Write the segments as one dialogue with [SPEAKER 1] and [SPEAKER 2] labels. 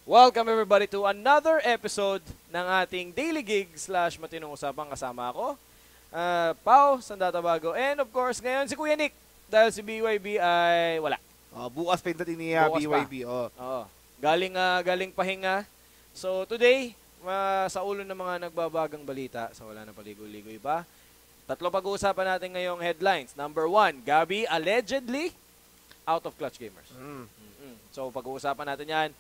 [SPEAKER 1] Welcome everybody to another episode ng ating Daily Gig / Matinong Usapan. Kasama ako, Pao, Sandatabago, and of course ngayon si Kuya Nick dahil si BYB ay wala.
[SPEAKER 2] Bukas pa yung dating ni BYB.
[SPEAKER 1] Oo. Galing pahinga. So today, sa ulo ng mga nagbabagang balita, sa wala na paligoy-ligoy pa, tatlo pag-uusapan natin ngayong headlines. Number 1, Gabby allegedly out of Clutch Gamers. So pag-uusapan natin yan.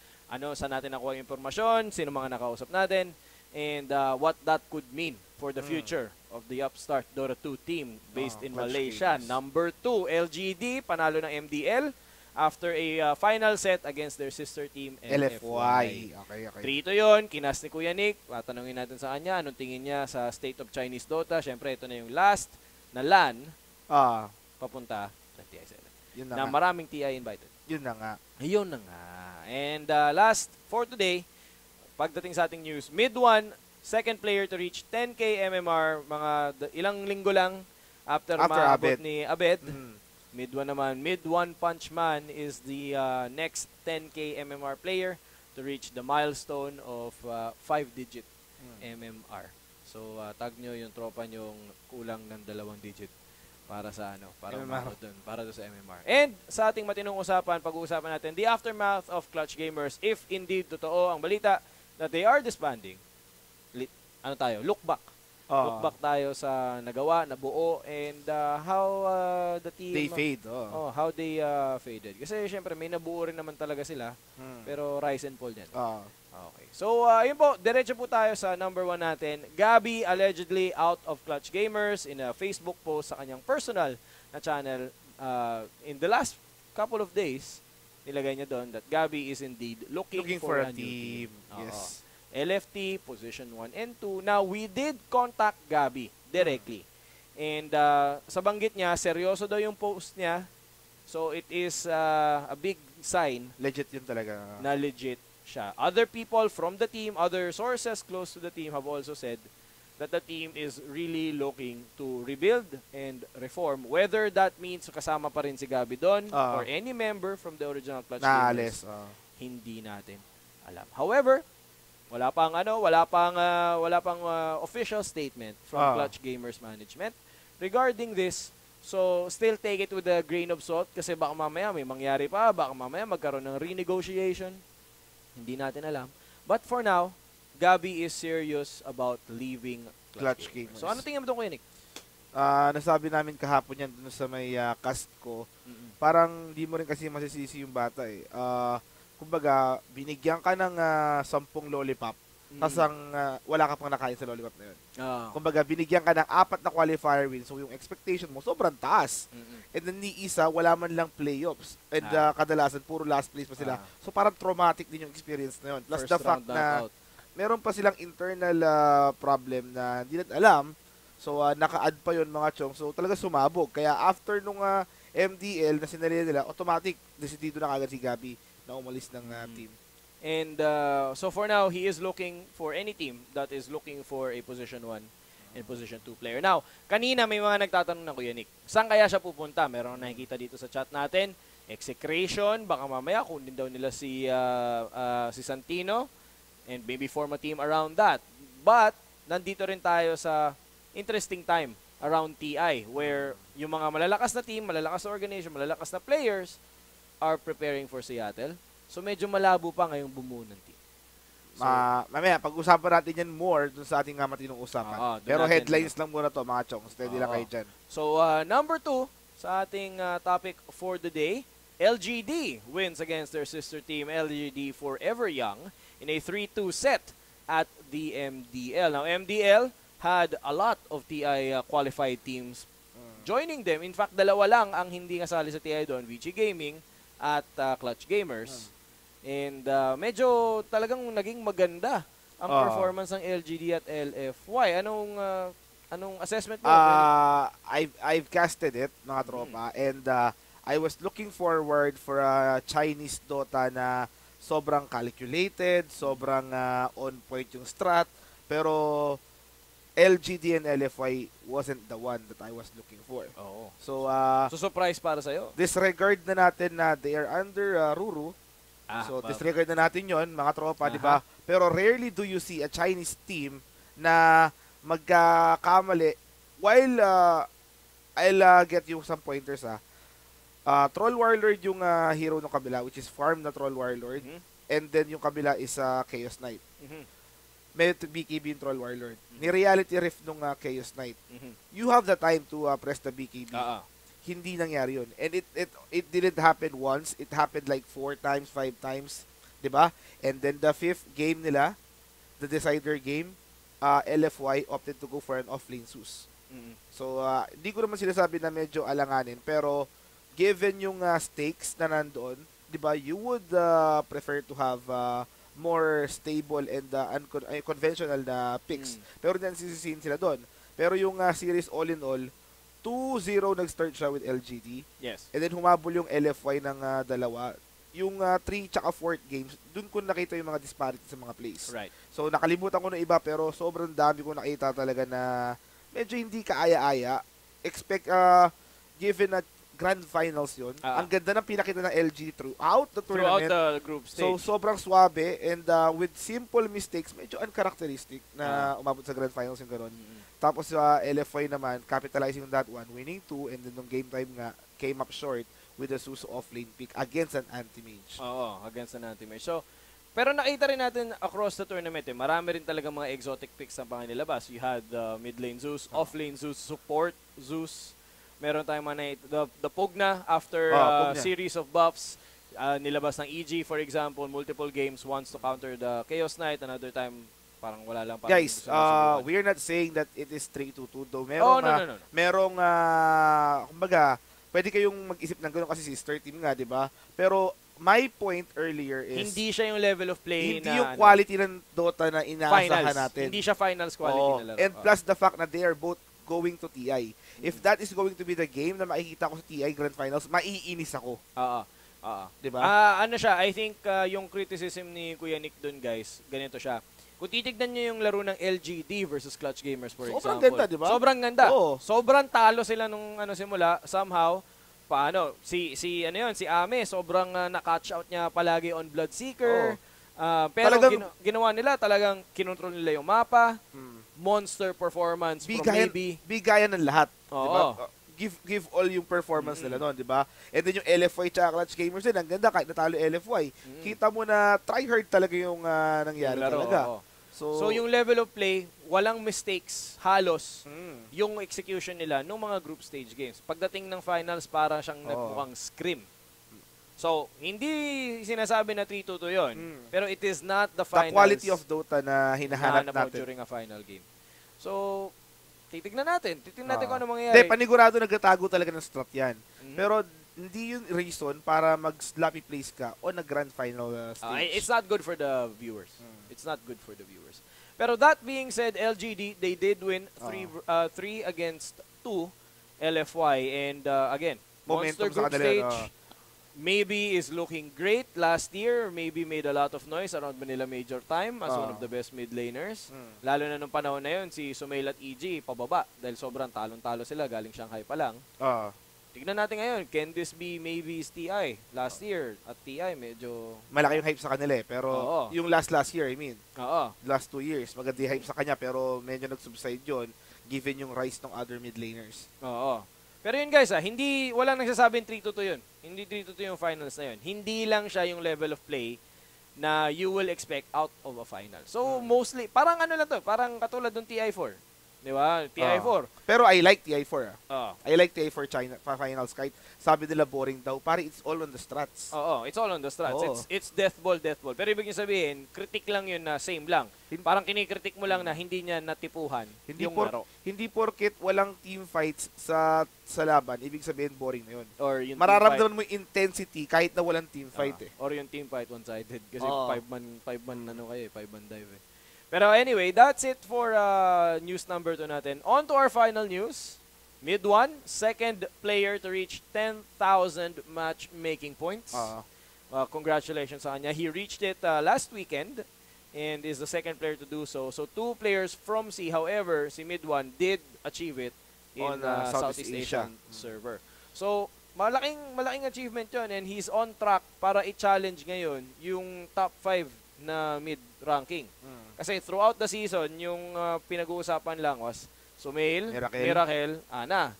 [SPEAKER 1] Saan natin nakuha yung impormasyon, sino mga nakausap natin, and what that could mean for the future of the upstart Dota 2 team based in Malaysia. Games. Number 2, LGD, panalo ng MDL after a final set against their sister team, LFY. Okay. 3 to yun, kinas ni Kuya Nick. Tatanungin natin sa kanya, anong tingin niya sa state of Chinese Dota. Siyempre, ito na yung last na LAN papunta ng TI7. Na maraming TI invited.
[SPEAKER 2] Yun na nga.
[SPEAKER 1] And last for today, pagdating sa ating news, mid-1, second player to reach 10k MMR, mga ilang linggo lang after maabot ni Abed. Mid-1 naman, mid-1 Punch Man is the next 10k MMR player to reach the milestone of 5-digit MMR. So tag nyo yung tropa nyong kulang ng 2 digit para sa para sa MMR. And sa ating matinong usapan, pag-uusapan natin the aftermath of Clutch Gamers, if indeed totoo ang balita that they are disbanding. Look back. Look back tayo sa nagawa, nabuo, and how the team
[SPEAKER 2] they fade.
[SPEAKER 1] How they faded. Kasi syempre may nabuo rin naman talaga sila, pero rise and fall yan. Okay. So, yun po, diretso po tayo sa number 1 natin. Gabby allegedly out of Clutch Gamers in a Facebook post sa kanyang personal na channel. In the last couple of days, nilagay niya doon that Gabby is indeed looking for a new team.
[SPEAKER 2] Yes.
[SPEAKER 1] LFT, position 1 and 2. Now, we did contact Gabby directly. And sa banggit niya, seryoso daw yung post niya. So, it is a big sign.
[SPEAKER 2] Legit yun talaga.
[SPEAKER 1] Na legit siya. Other people from the team, other sources close to the team have also said that the team is really looking to rebuild and reform. Whether that means kasama pa rin si Gabby doon or any member from the original Clutch Gamers, hindi natin alam. However, wala pang official statement from Clutch Gamers management regarding this. So, still take it with a grain of salt kasi baka mamaya may mangyari pa, baka mamaya magkaroon ng renegotiation. Hindi natin alam. But for now, Gabby is serious about leaving Clutch Gamers. So, ano tingin mo doon, Kuya Nick?
[SPEAKER 2] Nasabi namin kahapon yan dun sa may cast ko. Parang di mo rin kasi masisisi yung bata eh. Kumbaga, binigyan ka ng 10 lollipop, tapos wala ka pang nakain sa lollipop na yun. Kumbaga, binigyan ka ng 4 na qualifier wins, so yung expectation mo, sobrang taas. And then ni isa, wala man lang playoffs. And kadalasan, puro last place pa sila. So parang traumatic din yung experience na yun. Plus the fact na meron pa silang internal problem na hindi natin alam. So naka-add pa yun mga chong. So talaga sumabog. Kaya after nung MDL na sinali nila, automatic, decidido na kagad si Gabby na umalis ng team.
[SPEAKER 1] And so for now, he is looking for any team that is looking for a position 1 and position 2 player. Now, kanina may mga nagtatanong na Kuya Nick, saan kaya siya pupunta? Meron nakikita dito sa chat natin, execration, baka mamaya kunin daw nila si Santino and maybe form a team around that. But, nandito rin tayo sa interesting time around TI where yung mga malalakas na team, malalakas na organization, malalakas na players are preparing for Seattle. So, medyo malabo pa ngayong bumuo ng team. So,
[SPEAKER 2] mamaya, pag-usapan natin yan more dun sa ating matinong usapan. Pero headlines lang muna to mga chong. Steady lang kayo dyan.
[SPEAKER 1] So, number 2 sa ating topic for the day, LGD wins against their sister team, LGD Forever Young, in a 3-2 set at the MDL. Now, MDL had a lot of TI qualified teams joining them. In fact, 2 lang ang hindi kasali sa TI doon, VG Gaming at Clutch Gamers. And medyo talagang naging maganda ang performance ng LGD at LFY. Anong assessment mo?
[SPEAKER 2] I've casted it, mga tropa, and I was looking forward for a Chinese Dota na sobrang calculated, sobrang on point yung strat, pero LGD and LFY wasn't the one that I was looking for.
[SPEAKER 1] So surprise para sa'yo.
[SPEAKER 2] Disregard na natin na they are under Ruru. So, disregard na natin yon mga tropa, di ba? Pero rarely do you see a Chinese team na magkakamali while I'll get you some pointers Troll Warlord yung hero ng kabila, which is farm na Troll Warlord. And then yung kabila is Chaos Knight. May BKB yung Troll Warlord. Ni reality rift nung Chaos Knight. You have the time to press the BKB. Hindi nangyari yun. And it didn't happen once. It happened like 4 times, 5 times. 'Di ba? And then the 5th game nila, the decider game, LFY opted to go for an offlane Zeus. So, hindi ko naman sinasabi na medyo alanganin. Pero, given yung stakes na nandoon, 'di ba, you would prefer to have more stable and conventional na picks. Pero then sisisihin sila doon. Pero yung series all in all, 2-0 nag-start siya with LGD.
[SPEAKER 1] Yes.
[SPEAKER 2] And then humabol yung LFY ng dalawa. Yung 3 tsaka 4th games, dun ko nakita yung mga disparity sa mga plays.
[SPEAKER 1] Right.
[SPEAKER 2] So nakalimutan ko na iba pero sobrang dami ko nakita talaga na medyo hindi kaaya-aya. Expect given na grand finals yun. Ang ganda ng pinakita ng LG throughout the tournament.
[SPEAKER 1] Throughout the group stage.
[SPEAKER 2] So sobrang swabe and with simple mistakes, medyo uncharacteristic na umabot sa grand finals yung gano'n. Tapos LFY naman, capitalizing on that one, winning 2, and then nung game time nga, came up short with a Zeus off-lane pick against an anti-mage.
[SPEAKER 1] Oo, against an anti-mage. So, pero nakita rin natin across the tournament, marami rin talaga mga exotic picks ang panginilabas. You had mid-lane Zeus, off-lane Zeus, support Zeus. Meron tayong mga the Pugna after series of buffs. Nilabas ng EG, for example, multiple games, once to counter the Chaos Knight, another time parang wala lang.
[SPEAKER 2] Guys, we are not saying that it is 3-2-2 though. Merong, kumbaga, pwede kayong mag-isip ng gano'n kasi sister team nga, di ba? Pero my point earlier is
[SPEAKER 1] hindi siya yung level of play
[SPEAKER 2] hindi yung quality ng Dota na inaasahan natin.
[SPEAKER 1] Hindi siya finals quality na laro.
[SPEAKER 2] And plus the fact na they are both going to TI. If that is going to be the game na makikita ko sa TI Grand Finals, maiinis ako. Diba?
[SPEAKER 1] Ano siya, I think yung criticism ni Kuya Nick dun, guys, ganito siya. Kung titignan nyo yung laro ng LGD versus Clutch Gamers, for example.
[SPEAKER 2] Sobrang ganda, di ba?
[SPEAKER 1] Sobrang ganda.
[SPEAKER 2] Oo.
[SPEAKER 1] Sobrang talo sila nung simula. Somehow, si Ame, sobrang na-catch out niya palagi on Bloodseeker. Pero ginawa nila, talagang kinontrol nila yung mapa. Monster performance from maybe.
[SPEAKER 2] Bigayan ng lahat. Diba? Give all yung performance nila noon, di ba? And then yung LFY tsaka Clutch Gamers din, ang ganda kahit natalo LFY. Kita mo na try hard talaga yung nangyari talaga. So
[SPEAKER 1] yung level of play, walang mistakes, halos yung execution nila nung mga group stage games. Pagdating ng finals, para siyang nagmukhang scrim. So, hindi sinasabi na 3-2 yun. Pero it is not the finals.
[SPEAKER 2] The quality of Dota na hinahanap natin
[SPEAKER 1] during a final game. So, titignan natin kung ano mangyayari.
[SPEAKER 2] Hindi, panigurado nagtatago talaga ng strat yan. Pero hindi yun reason para mag-sloppy plays ka o nag-grand final stage.
[SPEAKER 1] It's not good for the viewers. It's not good for the viewers. Pero that being said, LGD, they did win 3 against 2 LFY. And again, Monster Group Stage maybe is looking great last year. Maybe made a lot of noise around Manila Major time as one of the best mid laners. Lalo na nung panahon na yun, si Sumail at EG pababa dahil sobrang talon-talo sila. Galing Shanghai pa lang. Tignan natin ngayon, can this be maybe TI? Last year at TI medyo
[SPEAKER 2] malaki yung hype sa kanila pero yung last year, I mean. Last 2 years, maganda yung hype sa kanya pero medyo nag-subside yun given yung rise ng other mid laners.
[SPEAKER 1] Pero yun guys, walang nagsasabing 3-2 yun. Hindi 3-2 yung finals na yun. Hindi lang siya yung level of play na you will expect out of a final. So mostly, parang ano lang to, parang katulad ng TI4. Di ba? TI4.
[SPEAKER 2] Pero I like TI4. I like TI4 China finals kahit sabi nila boring daw. Pare, it's all on the strats.
[SPEAKER 1] It's all on the strats. It's death ball. Pero ibig sabihin, critic lang yun na same lang. Parang kinikritik mo lang na hindi niya natipuhan yung laro.
[SPEAKER 2] Hindi porket walang team fights sa laban, ibig sabihin boring na yun.
[SPEAKER 1] Or yung
[SPEAKER 2] mararamdaman mo yung intensity kahit na walang team fight
[SPEAKER 1] Or yung team fight one-sided. Kasi 5-man dive Pero anyway, that's it for news number 2 natin. On to our final news. Mid 1, second player to reach 10,000 matchmaking points. Congratulations sa kanya. He reached it last weekend and is the second player to do so. So 2 players from C. However, si Mid 1 did achieve it in
[SPEAKER 2] on
[SPEAKER 1] Southeast Asian server. So malaking achievement 'yon, and he's on track para i-challenge ngayon yung top 5 na mid ranking. Kasi throughout the season, yung pinag-uusapan lang was Sumail, Miracle, Ana.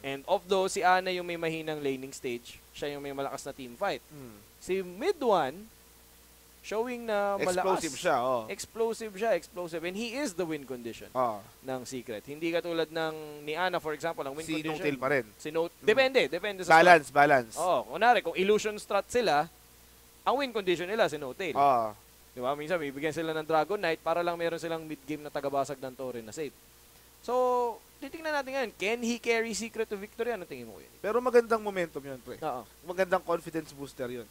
[SPEAKER 1] And of those, si Ana yung may mahinang laning stage. Siya yung may malakas na team fight. Si mid 1, showing na malakas. Explosive siya. And he is the win condition ng Secret. Hindi katulad ng ni Ana, for example, ang win condition.
[SPEAKER 2] Si No-Tail pa rin.
[SPEAKER 1] Depende sa
[SPEAKER 2] balance.
[SPEAKER 1] Kunwari, kung illusion strat sila, ang win condition nila si No-Tail. Diba? Minsan, bibigyan sila ng Dragon Knight para lang meron silang mid-game na tagabasag ng Torre na safe. So, titingnan natin ngayon, can he carry Secret to victory? Ano tingin mo yun?
[SPEAKER 2] Pero magandang momentum yun, pre. Magandang confidence booster yun.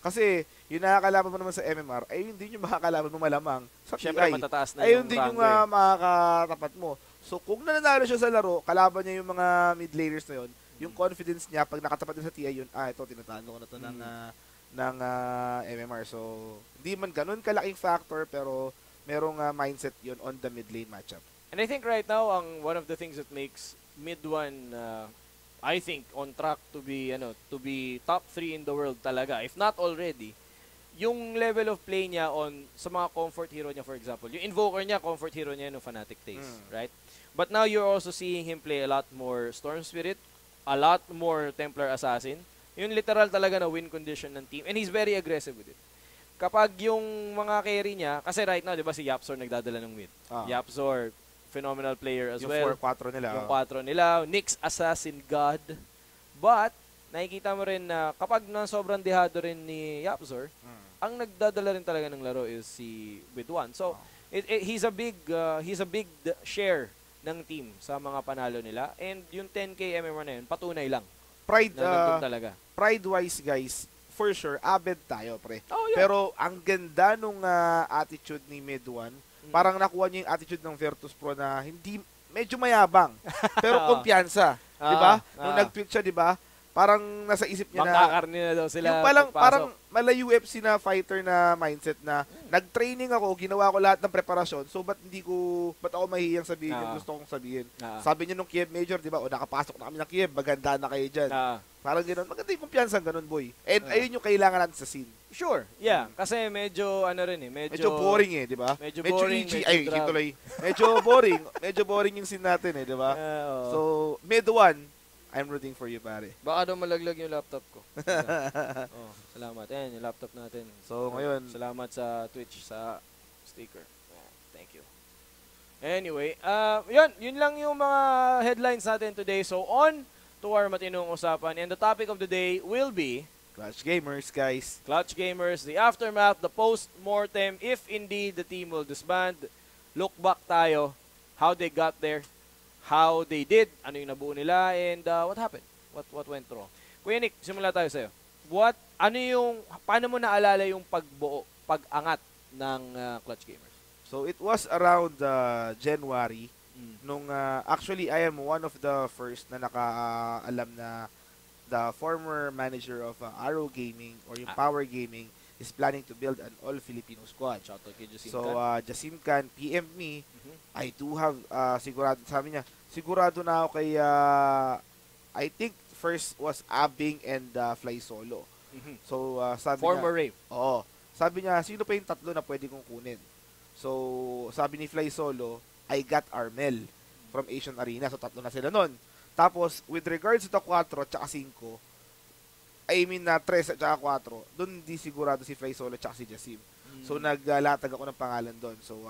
[SPEAKER 2] Kasi, yung nakakalaban mo naman sa MMR, ay hindi yung makakalaban mo malamang sa PI.
[SPEAKER 1] Siyempre, matataas na
[SPEAKER 2] ay
[SPEAKER 1] yung
[SPEAKER 2] hindi yung makakatapat mo. So, kung nananalo siya sa laro, kalaban niya yung mga mid laners na yun, yung confidence niya, pag nakatapat din sa TI yun, ito, tinatalo ko na to ng MMR. So, hindi man ganun kalaking factor, pero merong mindset yun on the mid lane matchup.
[SPEAKER 1] And I think right now, one of the things that makes mid 1, I think, on track to be top 3 in the world talaga, if not already, yung level of play niya sa mga comfort hero niya, for example. Yung Invoker niya, comfort hero niya no Fanatic Taste, right? But now you're also seeing him play a lot more Storm Spirit, a lot more Templar Assassin. Yung literal talaga na win condition ng team. And he's very aggressive with it. Kapag yung mga carry niya, kasi right now, di ba si Yapzor nagdadala ng mid. Yapzor, phenomenal player as well.
[SPEAKER 2] Yung 4-4 nila.
[SPEAKER 1] Yung 4 nila. Nyx Assassin God. But, nakikita mo rin na kapag sobrang dehado rin ni Yapzor, ang nagdadala rin talaga ng laro is si Bidwan. So, he's a big share ng team sa mga panalo nila. And yung 10k MMR na yun, patunay lang.
[SPEAKER 2] Pride-wise, guys, for sure, abed tayo, pre.
[SPEAKER 1] Yeah.
[SPEAKER 2] Pero ang ganda nung attitude ni Mid-1, parang nakuha niya yung attitude ng Virtus Pro na hindi, medyo mayabang, pero kumpiyansa. Diba? Nung nag-tweet siya, diba? Parang nasa isip niya
[SPEAKER 1] mangkakarni na daw sila.
[SPEAKER 2] Yung parang mala UFC na fighter na mindset na nag-training ako, ginawa ko lahat ng preparasyon, so ba't ako mahihiyang sabihin yung gusto kong sabihin. Sabi niya nung Kiev Major, di ba, nakapasok na kami ng Kiev, maganda na kayo dyan. Parang gano'n, maganda yung kumpiyansa, gano'n, boy. And ayun yung kailangan natin sa scene.
[SPEAKER 1] Sure, yeah. Kasi medyo, medyo
[SPEAKER 2] boring di ba?
[SPEAKER 1] Medyo boring,
[SPEAKER 2] medyo boring yung scene natin di ba? So, Mid-1, I'm rooting for you, pare.
[SPEAKER 1] Baka daw malaglag yung laptop ko. Salamat. Ayan, yung laptop natin.
[SPEAKER 2] So, ngayon,
[SPEAKER 1] salamat sa Twitch, sa sticker. Thank you. Anyway, yun lang yung mga headlines natin today. So, on to our matinong usapan. And the topic of the day will be
[SPEAKER 2] Clutch Gamers, guys.
[SPEAKER 1] Clutch Gamers, the aftermath, the post-mortem, if indeed the team will disband. Look back tayo, how they got there, how they did, ano yung nabuo nila, and what happened, what went wrong. Kuya Nick, simula tayo sa'yo. Paano mo naalala yung pag-angat ng Clutch Gamers?
[SPEAKER 2] So, it was around January, nung, actually, I am one of the first na nakaalam na the former manager of Arrow Gaming, or yung Power Gaming, is planning to build an all-Filipino squad.
[SPEAKER 1] Shoutout kay Jasim
[SPEAKER 2] So, Jasim Khan PM me. I do have, sigurado, sabi niya, sigurado na ako kay, I think, first was Abing and Fly Solo. So, sabi
[SPEAKER 1] former
[SPEAKER 2] niya,
[SPEAKER 1] Rave.
[SPEAKER 2] Oo. Sabi niya, sino pa yung tatlo na pwede kong kunin? So, sabi ni Fly Solo, I got Armel from Asian Arena. So, tatlo na sila nun. Tapos, with regards to 4 at 5, I mean na 3 at 4, doon hindi sigurado si Fly Solo at si Jasim. So, naglatag ako ng pangalan doon. So,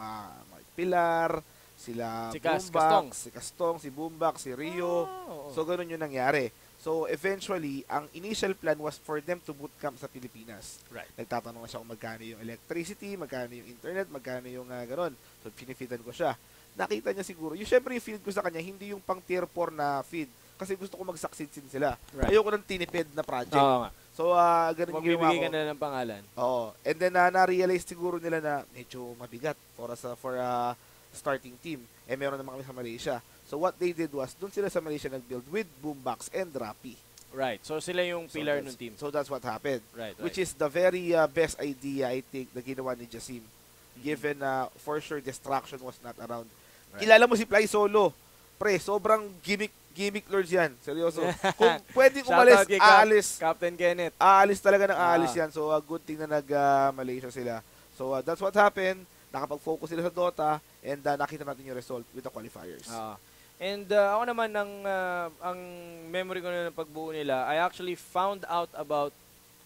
[SPEAKER 2] Mark Pilar, sila Boombax, si Kastong, si Boombax, si Rio. So, ganun yung nangyari. So, eventually, ang initial plan was for them to bootcamp sa Pilipinas.
[SPEAKER 1] Right.
[SPEAKER 2] Nagtatanong na siya kung magkano yung electricity, magkano yung internet, magkano yung ganun. So, pinifitan ko siya. Nakita niya siguro. Yung syempre yung feed ko sa kanya, hindi yung pang tier 4 na feed. Kasi gusto ko mag-succeed sin sila. Right. Ayoko ng tinipid na project. So, ganun yung ginawa ko.
[SPEAKER 1] Magbibigay ka na ng pangalan.
[SPEAKER 2] Oo. And then, na-realize siguro nila na medyo mabigat for a starting team. Meron naman kami sa Malaysia. So, what they did was, dun sila sa Malaysia nag-build with Boombox and Rappi.
[SPEAKER 1] Right. So, sila yung pillar ng team.
[SPEAKER 2] So, that's what happened.
[SPEAKER 1] Right.
[SPEAKER 2] Which is the very best idea, I think, na ginawa ni Jasim. Given for sure, distraction was not around. Right. Kilala mo si Fly Solo. Pre, sobrang gimmick gimmick lords yan. Seryoso. Kung pwedeng
[SPEAKER 1] Shoutout
[SPEAKER 2] umalis,
[SPEAKER 1] kay
[SPEAKER 2] aalis.
[SPEAKER 1] Captain Kenneth.
[SPEAKER 2] Aalis talaga ng aalis yan. So, good thing na nag-Malaysia sila. So, that's what happened. Nakapag-focus sila sa Dota and nakita natin yung result with the qualifiers.
[SPEAKER 1] Ako naman, ang memory ko na ng pagbuo nila, I actually found out about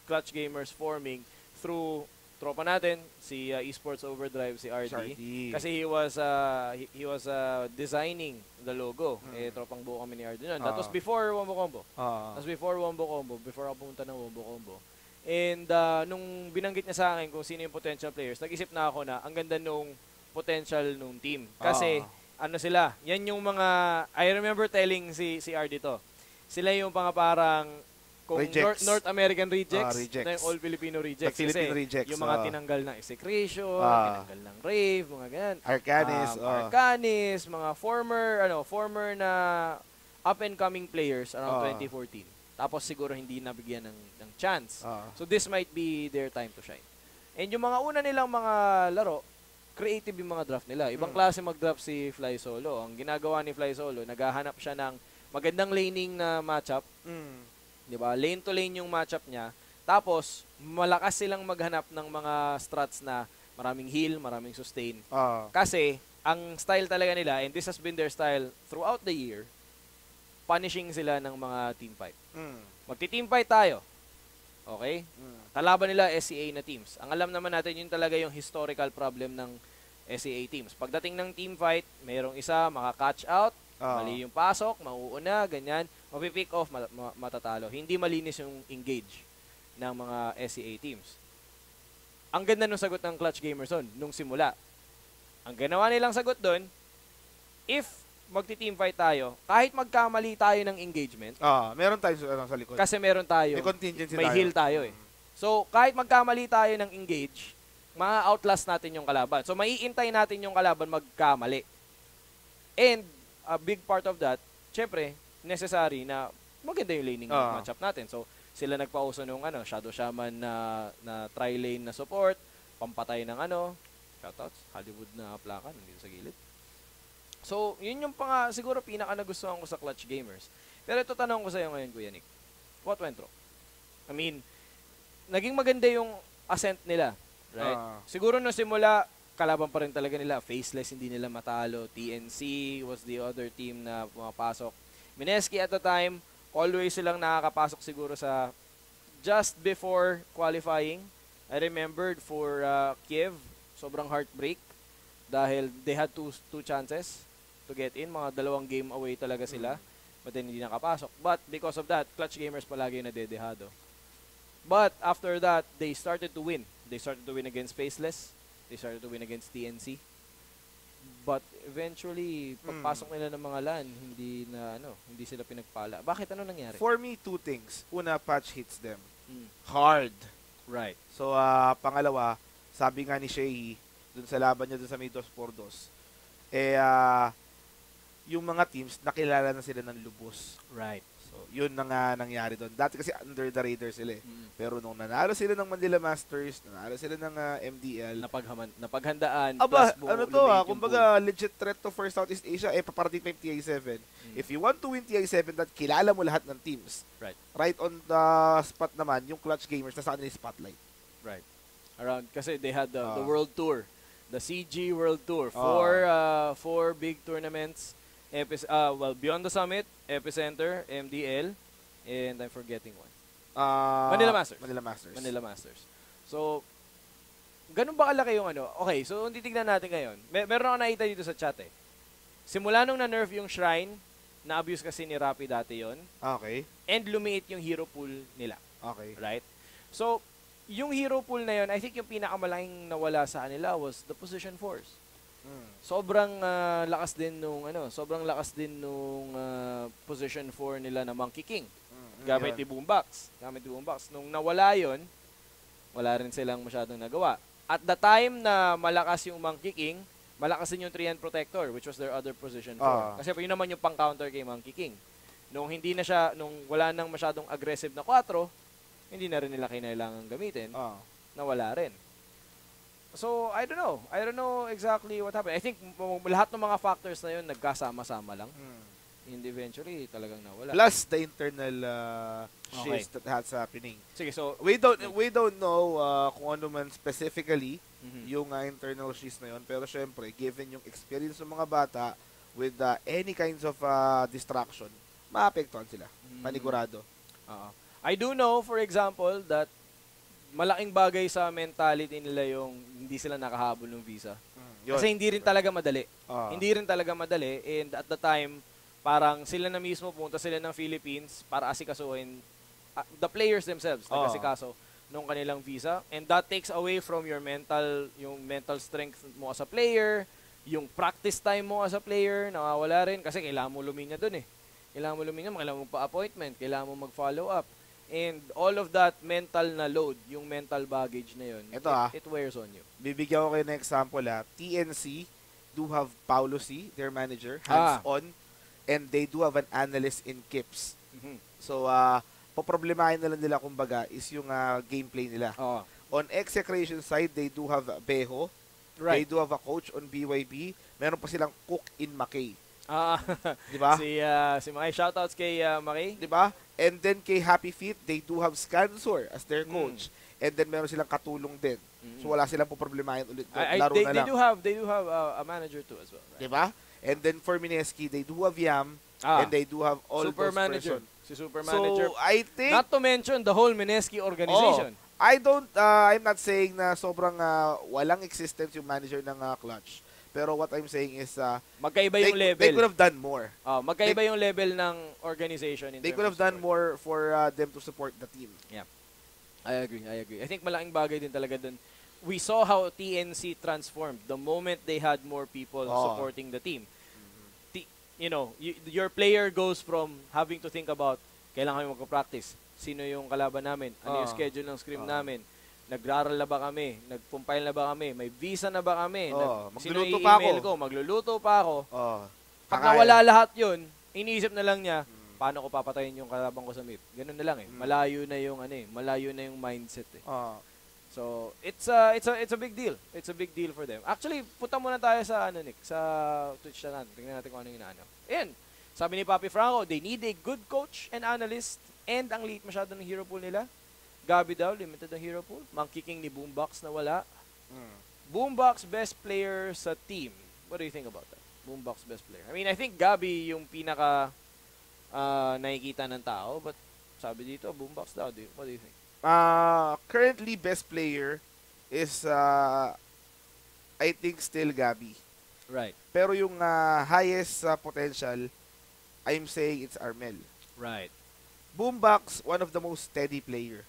[SPEAKER 1] Clutch Gamers forming through tropa natin, si Esports Overdrive, si RD. Kasi he was designing the logo. Tropang buo kami ni RD noon. That was before Wombo Combo. That was before Wombo Combo, before ako pumunta ng Wombo Combo. And nung binanggit niya sa akin kung sino yung potential players, nag-isip na ako na ang ganda nung potential nung team. Kasi ano sila, yan yung mga, I remember telling si RD to, sila yung parang kung North American rejects, na yung All Filipino rejects.
[SPEAKER 2] Philippine rejects.
[SPEAKER 1] Yung mga tinanggal ng Execration, tinanggal ng Rave, mga ganyan. Arcanis, mga former na up-and-coming players around 2014. Tapos siguro hindi nabigyan ng chance. So this might be their time to shine. And yung mga una nilang mga laro, creative yung mga draft nila. Ibang klase mag-draft si Fly Solo. Ang ginagawa ni Fly Solo, naghahanap siya ng magandang laning na matchup. Diba? Lane to lane yung matchup niya. Tapos, malakas silang maghanap ng mga strats na maraming heal, maraming sustain. Kasi, ang style talaga nila, and this has been their style throughout the year, punishing sila ng mga team fight. Magti-team fight tayo. Okay? Kalaban nila SCA na teams. Ang alam naman natin, yun talaga yung historical problem ng SCA teams. Pagdating ng team fight, mayroong isa maka-catch out, mali yung pasok, mauuna, ganyan, mapipick off, matatalo. Hindi malinis yung engage ng mga SCA teams. Ang ganda nung sagot ng Clutch Gamers nung simula. Ang ginawa nilang sagot doon, if magti-team fight tayo, kahit magkamali tayo ng engagement,
[SPEAKER 2] meron tayo sa likod.
[SPEAKER 1] Kasi meron tayo,
[SPEAKER 2] may contingency
[SPEAKER 1] may heal tayo eh. So, kahit magkamali tayo ng engage, ma-outlast natin yung kalaban. So, maiintay natin yung kalaban magkamali. And, a big part of that, syempre, necessary na maganda yung laning matchup natin. So, sila nagpauso nung Shadow Shaman na tri-lane na support, pampatay ng shoutouts, Hollywood na plaka nandito sa gilid. So, yun yung siguro pinaka nagustuhan ko sa Clutch Gamers. Pero ito tanong ko sa iyo ngayon, Kuya Nick. What went wrong? I mean, naging maganda yung ascent nila, right? Siguro nung simula, kalaban pa rin talaga nila. Faceless, hindi nila matalo. TNC was the other team na pumapasok. Mineski at the time, always silang nakakapasok siguro sa just before qualifying. I remembered for Kiev, sobrang heartbreak dahil they had two chances to get in. Mga 2 game away talaga sila. But then hindi nakapasok. But because of that, Clutch Gamers palagi nadedehado. But after that, they started to win. They started to win against Faceless. They started to win against TNC. But eventually, pagpasok nila ng mga LAN, hindi sila pinagpala. Bakit ano nangyari?
[SPEAKER 2] For me, 2 things. Una, patch hits them. Hard.
[SPEAKER 1] Right.
[SPEAKER 2] So, pangalawa, sabi nga ni Shay, dun sa laban niya dun sa Midos Pordos, yung mga teams, nakilala na sila ng lubos.
[SPEAKER 1] Right.
[SPEAKER 2] So, yun na nga nangyari doon. Dati kasi under the radar sila eh. Pero nung nanalo sila ng Manila Masters, nanalo sila ng MDL,
[SPEAKER 1] napaghandaan.
[SPEAKER 2] Aba, kumbaga legit threat to for Southeast Asia, paparating pa yung TI7. If you want to win TI7, that kilala mo lahat ng teams.
[SPEAKER 1] Right.
[SPEAKER 2] Right on the spot naman, yung Clutch Gamers, nasa kanila yung spotlight.
[SPEAKER 1] Right. Around, kasi they had the World Tour. The CG World Tour. 4 big tournaments. Beyond the Summit, Epicenter, MDL, and I'm forgetting one. Manila Masters. So, ganun ba kalaki yung Okay, so titignan natin ngayon. Meron ako nakita dito sa chat eh. Simula nung na-nerf yung Shrine, na-abuse kasi ni Rappi dati yon.
[SPEAKER 2] Okay.
[SPEAKER 1] And lumiit yung hero pool nila.
[SPEAKER 2] Okay.
[SPEAKER 1] Right? So, yung hero pool na yon, I think yung pinakamalaking nawala sa kanila was the position force. Sobrang lakas din nung position 4 nila na Monkey King. Gamit ni Boombox. Nung nawala 'yon, wala rin silang masyadong nagawa. At the time na malakas yung Monkey King, malakas din yung 3-hand Protector, which was their other position 4. Kasi yun naman yung pang-counter kay Monkey King. Nung wala nang masyadong aggressive na 4, hindi na rin nila kailangan gamitin. Nawala rin. So, I don't know. I don't know exactly what happened. I think lahat ng mga factors na yun nagkasama-sama lang. And eventually, talagang nawala.
[SPEAKER 2] Plus the internal
[SPEAKER 1] Okay.
[SPEAKER 2] shifts that has happening.
[SPEAKER 1] Sige, so,
[SPEAKER 2] We don't know kung ano man specifically
[SPEAKER 1] mhm.
[SPEAKER 2] yung internal shifts na yun. Pero syempre, given yung experience ng mga bata with any kinds of distraction, maapektuhan sila. Panigurado.
[SPEAKER 1] Oo. I do know, for example, that malaking bagay sa mentality nila yung hindi sila nakahabol ng visa.
[SPEAKER 2] Yun.
[SPEAKER 1] Kasi hindi rin talaga madali.
[SPEAKER 2] Ah.
[SPEAKER 1] Hindi rin talaga madali. And at the time, parang sila na mismo punta sila ng Philippines para asikasuhin the players themselves, nag-asikaso nung kanilang visa. And that takes away from your yung mental strength mo as a player, yung practice time mo as a player, nawawala rin kasi kailangan mo luminya dun eh. Kailangan mo luminya, kailangan mo pa-appointment, kailangan mo mag-follow up. And all of that mental na load, yung mental baggage na yun, it wears on you.
[SPEAKER 2] Bibigyan ko kayo ng example TNC do have Paulo C, their manager, hands-on, and they do have an analyst in KIPS.
[SPEAKER 1] Mhm.
[SPEAKER 2] So, poproblemahin na lang nila kumbaga is yung gameplay nila. On execution side, they do have Beho. They
[SPEAKER 1] Right.
[SPEAKER 2] do have a coach on BYB. Meron pa silang cook in McKay. Di ba?
[SPEAKER 1] Si Maki, shoutouts kay Maki.
[SPEAKER 2] Di ba? And then kay Happy Feet, they do have Scansor as their coach. And then meron silang katulong din. So wala silang poproblemahin ulit. Laro na lang.
[SPEAKER 1] They do have a manager too as well. Right?
[SPEAKER 2] Di ba? And then for Mineski, they do have Yam. And they do have all
[SPEAKER 1] Super
[SPEAKER 2] those
[SPEAKER 1] manager.
[SPEAKER 2] person.
[SPEAKER 1] Si Super manager.
[SPEAKER 2] So, I think...
[SPEAKER 1] Not to mention the whole Mineski organization.
[SPEAKER 2] I'm not saying na sobrang walang existence yung manager ng Clutch. Pero what I'm saying is
[SPEAKER 1] magkaiba yung level.
[SPEAKER 2] They could have done more.
[SPEAKER 1] Magkaiba yung level ng organization.
[SPEAKER 2] They could have done more for them to support the team.
[SPEAKER 1] Yeah. I agree. I think malaking bagay din talaga dun. We saw how TNC transformed the moment they had more people supporting the team. Your player goes from having to think about kailangan kami magpa-practice. Sino yung kalaban namin? Ano yung schedule ng scrim namin? Nag-aaral na ba kami? Nag-compile na ba kami? May visa na ba kami? Sino
[SPEAKER 2] Magluluto pa ako.
[SPEAKER 1] ko? Magluluto pa ako. Pag
[SPEAKER 2] Kakain.
[SPEAKER 1] nawala lahat yun, iniisip na lang niya, paano ko papatayin yung kalaban ko sa MIP? Ganun na lang eh. Malayo na yung mindset eh. So, it's a big deal. It's a big deal for them. Actually, punta muna tayo sa Nick, sa Twitch na natin. Tingnan natin kung ano yung inaano. Ayan. Sabi ni Papi Franco, they need a good coach and analyst and ang liit masyado ng hero pool nila. Gabi daw, limited ang hero pool. Mang-kicking ni Boombox na wala. Boombox, best player sa team. What do you think about that? Boombox, best player. I mean, I think Gabi yung pinaka nakikita ng tao, but sabi dito, Boombox daw. What do you think?
[SPEAKER 2] Currently, best player is, I think, still Gabi.
[SPEAKER 1] Right.
[SPEAKER 2] Pero yung highest potential, I'm saying it's Armel.
[SPEAKER 1] Right.
[SPEAKER 2] Boombox, one of the most steady player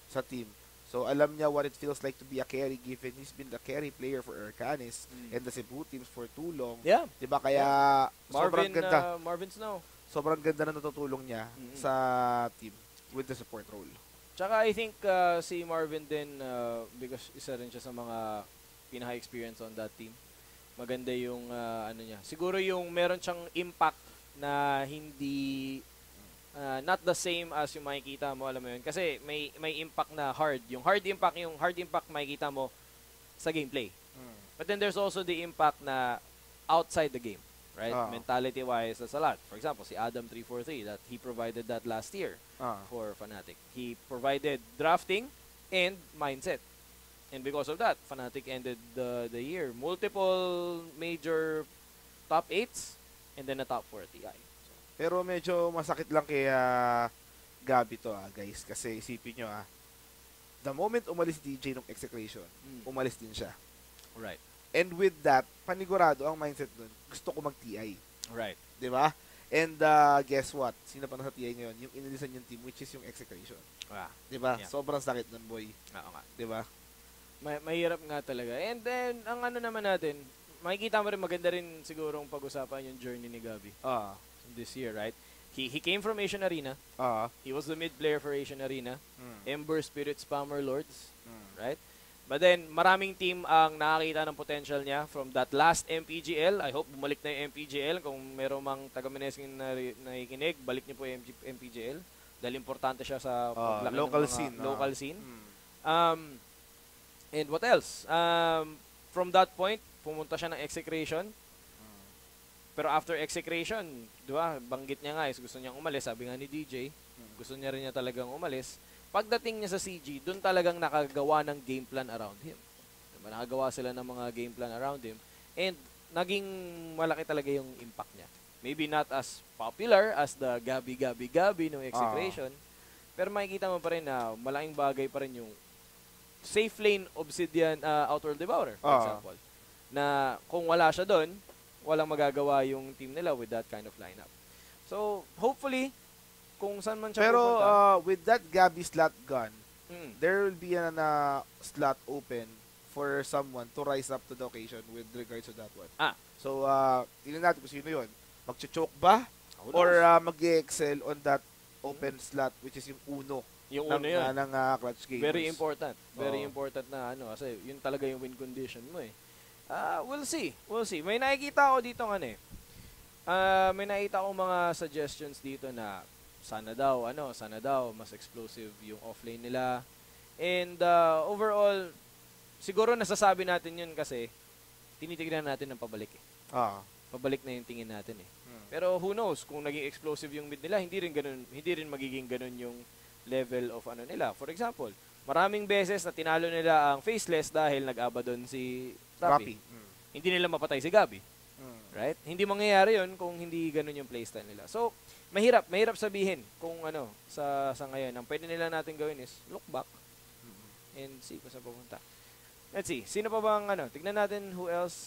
[SPEAKER 2] sa team. So, alam niya what it feels like to be a carry given he's been the carry player for Arcanis and the Cebu teams for too long.
[SPEAKER 1] Yeah.
[SPEAKER 2] Diba? Kaya, sobrang ganda.
[SPEAKER 1] Marvin Snow.
[SPEAKER 2] Sobrang ganda na natutulong niya sa team with the support role.
[SPEAKER 1] Tsaka I think si Marvin din, because isa rin siya sa mga pinaka-experience on that team. Maganda yung niya. Siguro yung meron siyang impact na hindi not the same as yung makikita mo, alam mo yun. Kasi may impact na hard. Yung hard impact makikita mo sa gameplay. But then there's also the impact na outside the game, right? Mentality-wise, that's a lot. For example, si Adam 343, that he provided that last year for Fnatic. He provided drafting and mindset. And because of that, Fnatic ended the year. Multiple major top 8s and then a top 4 TI.
[SPEAKER 2] Pero medyo masakit lang kay Gabi to guys. Kasi isipin nyo the moment umalis DJ ng execution, umalis din siya.
[SPEAKER 1] Right.
[SPEAKER 2] And with that, panigurado ang mindset nun, gusto ko mag-TI.
[SPEAKER 1] Right.
[SPEAKER 2] Diba? And guess what? Sino pa nasa TI ngayon? Yung inilisan yung team, which is yung execution. Diba? Yeah. Sobrang sakit nun, boy.
[SPEAKER 1] Oo nga.
[SPEAKER 2] Diba?
[SPEAKER 1] Mahirap nga talaga. And then, ang naman natin, makikita mo rin maganda rin sigurong pag-usapan yung journey ni Gabi. This year, right? He came from Asian Arena. He was the mid player for Asian Arena. Ember Spirit Spammer Lords. Right? But then, maraming team ang nakakita ng potential niya from that last MPGL. I hope bumalik na yung MPGL. Kung meron mang taga-Mineskin na nakikinig, balik niyo po yung MPGL. Dahil importante siya sa
[SPEAKER 2] local scene.
[SPEAKER 1] Local scene. And what else? From that point, pumunta siya ng execration. Pero after execration, di ba, banggit niya nga is gusto niyang umalis. Sabi nga ni DJ, gusto niya rin niya talagang umalis. Pagdating niya sa CG, doon talagang nakagawa ng game plan around him. Diba? Nakagawa sila ng mga game plan around him. And naging malaki talaga yung impact niya. Maybe not as popular as the Gabi ng execration. Pero makikita mo pa rin na malaking bagay pa rin yung safe lane Obsidian Outworld Devourer, for example. Na kung wala siya doon, walang magagawa yung team nila with that kind of lineup. So, hopefully, kung saan man siya
[SPEAKER 2] Pero
[SPEAKER 1] pupunta.
[SPEAKER 2] with that Gabi slot gun, there will be an slot open for someone to rise up to the occasion with regards to that one. So, tingnan natin kung sino yun. Mag-choke ba? Or mag-excel on that open slot, which is yung uno.
[SPEAKER 1] Yung uno yun.
[SPEAKER 2] Ng Clutch Gamers.
[SPEAKER 1] Very important. Very important na kasi yun talaga yung win condition mo eh. We'll see. We'll see. May nakikita ako dito may nakita akong mga suggestions dito na sana daw mas explosive yung offlane nila. And overall, siguro nasasabi natin yun kasi tinitignan natin ng pabalik eh. Pabalik na yung tingin natin eh. Pero who knows kung naging explosive yung mid nila, hindi rin magiging ganun yung level of nila. For example, maraming beses na tinalo nila ang Faceless dahil nag-Abaddon si Rapi. Hindi nila mapatay si Gabi. Right? Hindi mangyayari yun kung hindi ganun yung playstyle nila. So, mahirap sabihin kung sa ngayon. Ang pwede nila natin gawin is look back and see kung saan pupunta. Let's see. Sino pa bang tignan natin who else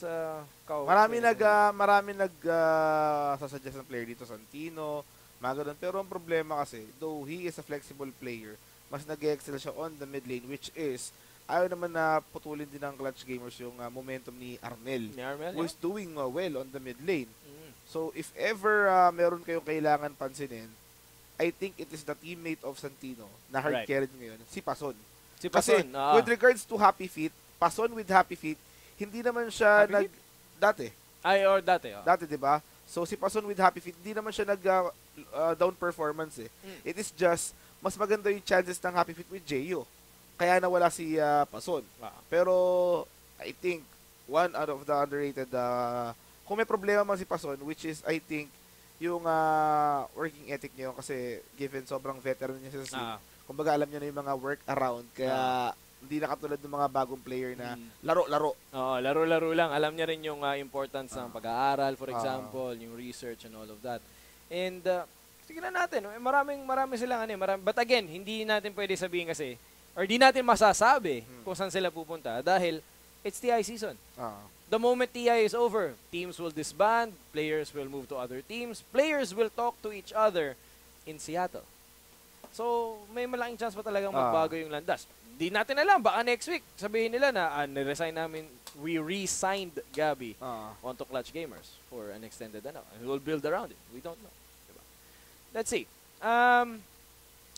[SPEAKER 2] marami sasuggest ng player dito, Santino, mga ganun. Pero ang problema kasi, though he is a flexible player, mas nag-excel siya on the mid lane, which is ayaw naman na putulin din ng Clutch Gamers yung momentum ni Arnel, who is doing well on the mid lane. So, if ever meron kayong kailangan pansinin, I think it is the teammate of Santino na hard carried ngayon, si Pason. Kasi, with regards to Happy Feet, Pason with Happy Feet, hindi naman siya dati. Dati, di ba? So, si Pason with Happy Feet, hindi naman siya down performance eh. It is just, mas maganda yung chances ng Happy Feet with Jeyo. Kaya nawala si Pason. Pero, I think, one out of the underrated, kung may problema man si Pason, which is, I think, yung working ethic niya kasi given sobrang veteran niya sa scene, kumbaga alam niya na yung mga work around, kaya hindi na katulad ng mga bagong player na laro-laro.
[SPEAKER 1] Laro-laro lang. Alam niya rin yung importance ng pag-aaral, for example, yung research and all of that. And, tignan natin, marami silang but again, hindi natin pwede sabihin kasi, or di natin masasabi kung saan sila pupunta dahil it's TI season. The moment TI is over, teams will disband, players will move to other teams, players will talk to each other in Seattle. So, may malaking chance pa talagang magbago yung landas. Di natin alam, baka next week sabihin nila na we re-signed Gabi onto Clutch Gamers for an extended and we'll build around it. We don't know. Diba? Let's see.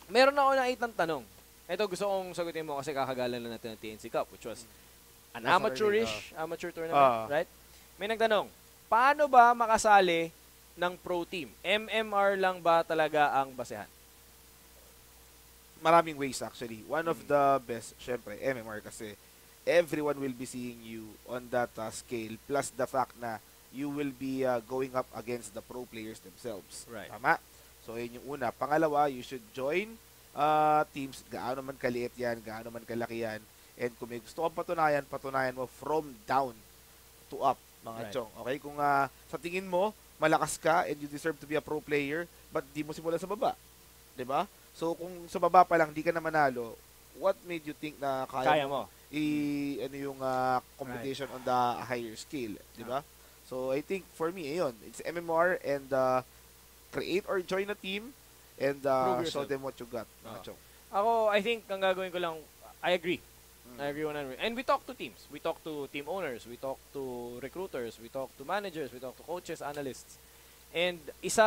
[SPEAKER 1] Meron ako nakitang tanong. Ito gusto kong sagutin mo kasi kakagalan lang natin ng TNC Cup, which was an amateur tournament, right? May nagtanong, paano ba makasali ng pro team? MMR lang ba talaga ang basehan?
[SPEAKER 2] Maraming ways actually. One of the best, syempre, MMR kasi everyone will be seeing you on that scale, plus the fact na you will be going up against the pro players themselves.
[SPEAKER 1] Right.
[SPEAKER 2] Tama? So, yun yung una. Pangalawa, you should join teams, gaano man kaliit yan, gaano man kalaki yan. And kung may gusto kang patunayan mo from down to up, mga chong. Okay? Kung sa tingin mo, malakas ka and you deserve to be a pro player, but di mo simulan sa baba. Diba? So, kung sa baba pa lang, di ka na manalo, what made you think na kaya mo yung competition on the higher scale? Diba? So, I think for me, ayun, it's MMR and create or join a team and show them what you got. Mga chong.
[SPEAKER 1] Ako, I think, ang gagawin ko lang, I agree. I agree 100%. And we talk to teams. We talk to team owners. We talk to recruiters. We talk to managers. We talk to coaches, analysts. And isa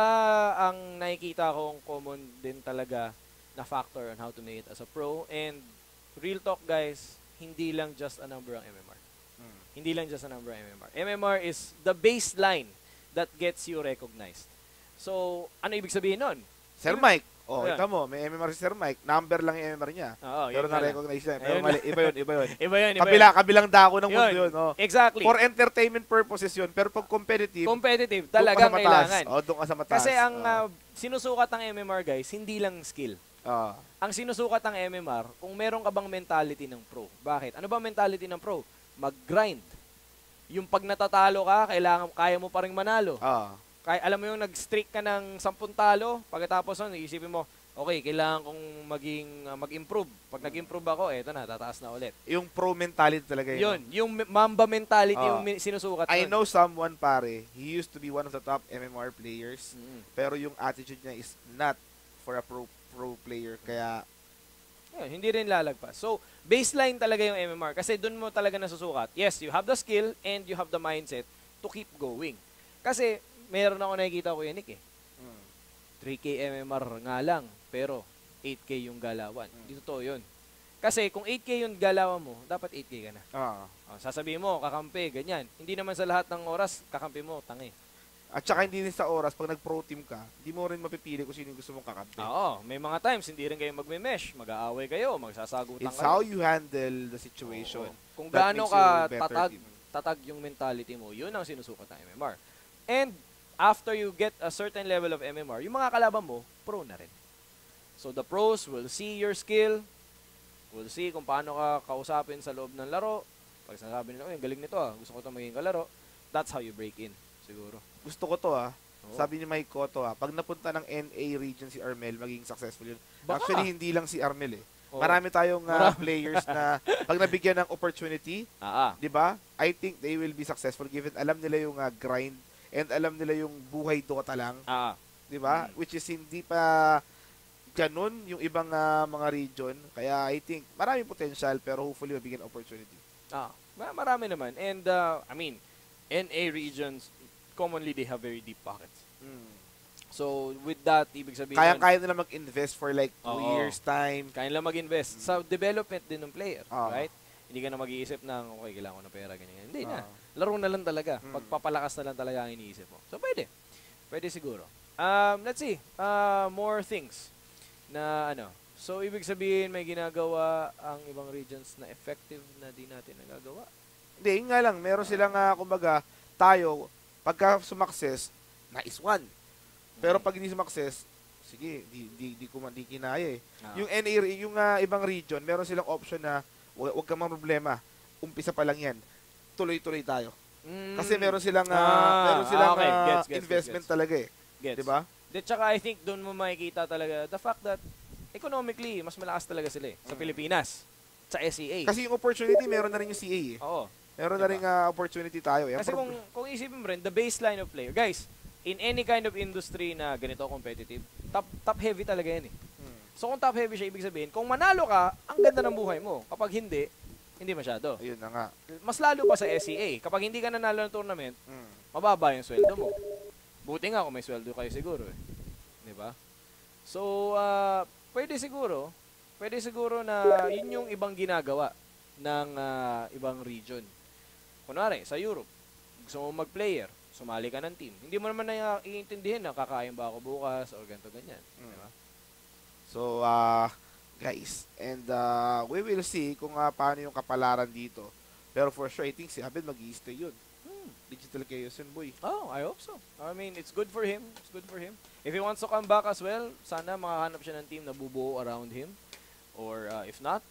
[SPEAKER 1] ang nakikita kong common din talaga na factor on how to make it as a pro. And real talk, guys, hindi lang just a number ang MMR. Hindi lang just a number ang MMR. MMR is the baseline that gets you recognized. So, ano ibig sabihin nun?
[SPEAKER 2] Sir Mike, Oh,
[SPEAKER 1] Ayun.
[SPEAKER 2] ito mo, may MMR si Sir Mike. Number lang yung MMR niya.
[SPEAKER 1] Oo,
[SPEAKER 2] Pero
[SPEAKER 1] yun nga lang.
[SPEAKER 2] na-recognize niya. Pero
[SPEAKER 1] Ayun
[SPEAKER 2] mali, iba yun, iba yun.
[SPEAKER 1] Iba yun, iba
[SPEAKER 2] Kabilang dako ng mundo yun. Oh.
[SPEAKER 1] Exactly.
[SPEAKER 2] For entertainment purposes yun. Pero pag competitive,
[SPEAKER 1] Competitive,
[SPEAKER 2] doon ka
[SPEAKER 1] talagang
[SPEAKER 2] sa mataas.
[SPEAKER 1] kailangan.
[SPEAKER 2] Oh, doon ka sa mataas.
[SPEAKER 1] Kasi ang sinusukat ng MMR, guys, hindi lang skill. Ang sinusukat ng MMR, kung meron ka bang mentality ng pro. Bakit? Ano ba mentality ng pro? Mag-grind. Yung pag natatalo ka, kaya mo pa rin manalo. Kaya alam mo yung nag-streak ka ng 10 talo, pagkatapos nun, iisipin mo, okay, kailangan kong mag-improve. Pag nag-improve ako, eto na, tataas na ulit.
[SPEAKER 2] Yung pro mentality talaga yun.
[SPEAKER 1] Yung Mamba mentality yung sinusukat
[SPEAKER 2] I
[SPEAKER 1] nun.
[SPEAKER 2] know someone, pare, he used to be one of the top MMR players, pero yung attitude niya is not for a pro player, kaya
[SPEAKER 1] hindi rin lalagpas. So, baseline talaga yung MMR kasi dun mo talaga nasusukat. Yes, you have the skill and you have the mindset to keep going. Kasi, meron ako nakikita ko yan, Nick, 3K MMR nga lang, pero 8K yung galawan. Hindi totoo yun. Kasi kung 8K yung galawan mo, dapat 8K ka na. Sasabihin mo, kakampi, ganyan. Hindi naman sa lahat ng oras, kakampi mo, tangi.
[SPEAKER 2] At saka hindi rin sa oras, pag nag-pro team ka, hindi mo rin mapipili kung sino yung gusto mong kakampi.
[SPEAKER 1] Oo, may mga times, hindi rin kayo magme-mesh, mag-aaway kayo, magsasagutan kayo.
[SPEAKER 2] It's how you handle the situation.
[SPEAKER 1] Kung gaano ka tatag yung mentality mo, yun ang sinusukat ng MMR. And after you get a certain level of MMR, yung mga kalaban mo, pro na rin. So the pros will see your skill, will see kung paano ka kausapin sa loob ng laro. Pag sinasabi nila, galing nito gusto ko ito maging kalaro, that's how you break in, siguro.
[SPEAKER 2] Gusto ko to Sabi ni Mike ko to pag napunta ng NA region si Armel, magiging successful yun.
[SPEAKER 1] Baka.
[SPEAKER 2] Actually, hindi lang si Armel Marami tayong players na pag nabigyan ng opportunity, di ba? I think they will be successful given alam nila yung grind and alam nila yung buhay Dota lang. Di ba? Which is hindi pa ganun yung ibang mga region. Kaya I think maraming potential pero hopefully mabigyan opportunity.
[SPEAKER 1] Marami naman. And I mean, NA regions, commonly they have very deep pockets. So with that, ibig sabihin
[SPEAKER 2] kaya nila mag-invest for like 2 years time.
[SPEAKER 1] Kaya nila mag-invest sa development din ng player, right? Hindi ka na mag-iisip ng, okay, kailangan ko ng pera, ganyan. Hindi na. Laro na lang talaga. Pagpapalakas na lang talaga ang iniisip mo. So, pwede. Pwede siguro. Let's see. More things na So, ibig sabihin, may ginagawa ang ibang regions na effective na di natin nagagawa.
[SPEAKER 2] Hindi, yun nga lang. Meron silang, kumbaga, tayo, pagka sumakses, nice one. Pero pag hindi sumakses, sige, di kinaya Yung NA, yung ibang region, meron silang option na huwag kang problema. Umpisa pa lang yan. Tuloy-tuloy tayo. Kasi meron silang investment talaga
[SPEAKER 1] Gets.
[SPEAKER 2] 'Di ba?
[SPEAKER 1] Tsaka I think doon mo makikita talaga the fact that economically mas malakas talaga sila sa Pilipinas, sa SEA.
[SPEAKER 2] Kasi yung opportunity meron na rin yung CA
[SPEAKER 1] Oo.
[SPEAKER 2] Meron na rin opportunity tayo.
[SPEAKER 1] Kasi kung isipin mo rin, the baseline of player, guys, in any kind of industry na ganito competitive, top heavy talaga yan So kung top heavy siya, ibig sabihin, kung manalo ka, ang ganda ng buhay mo. Kapag hindi masyado.
[SPEAKER 2] Ayun na nga.
[SPEAKER 1] Mas lalo pa sa SEA. Kapag hindi ka nanalo ng tournament, mababa yung sweldo mo. Buti nga kung may sweldo kayo siguro Di ba? So, pwede siguro na yun yung ibang ginagawa ng ibang region. Kunwari, sa Europe, gusto mo mag-player, sumali ka ng team. Hindi mo naman na iintindihin na kakain ba ako bukas o ganito ganyan. Di ba?
[SPEAKER 2] So, guys, and we will see kung paano yung kapalaran dito. Pero for sure, I think si Abed mag-i-stay yun. Digital Chaos yun, boy.
[SPEAKER 1] Oh, I hope so. I mean, it's good for him. If he wants to come back as well, sana makahanap siya ng team na bubuo around him. Or if not,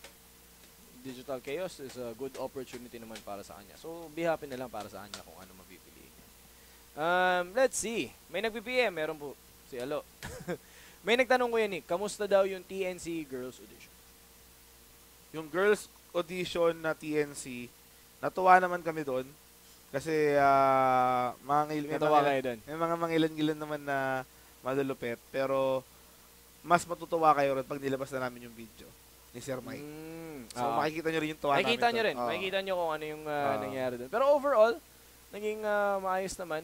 [SPEAKER 1] Digital Chaos is a good opportunity naman para sa kanya. So, be happy na lang para sa kanya kung ano mapipiliin niya. Let's see. May nag-PPM. Meron po si Alo. May nagtanong ko yan kamusta daw yung TNC Girls Audition?
[SPEAKER 2] Yung Girls Audition na TNC, natuwa naman kami doon. Kasi
[SPEAKER 1] Natawa kayo doon?
[SPEAKER 2] May mga mangilan-gilan naman na malulupet. Pero mas matutuwa kayo rin pag nilabas na namin yung video ni Sir Mike. So makikita nyo rin yung tuwa namin.
[SPEAKER 1] Makikita nyo kung ano yung nangyari doon. Pero overall, naging maayos naman.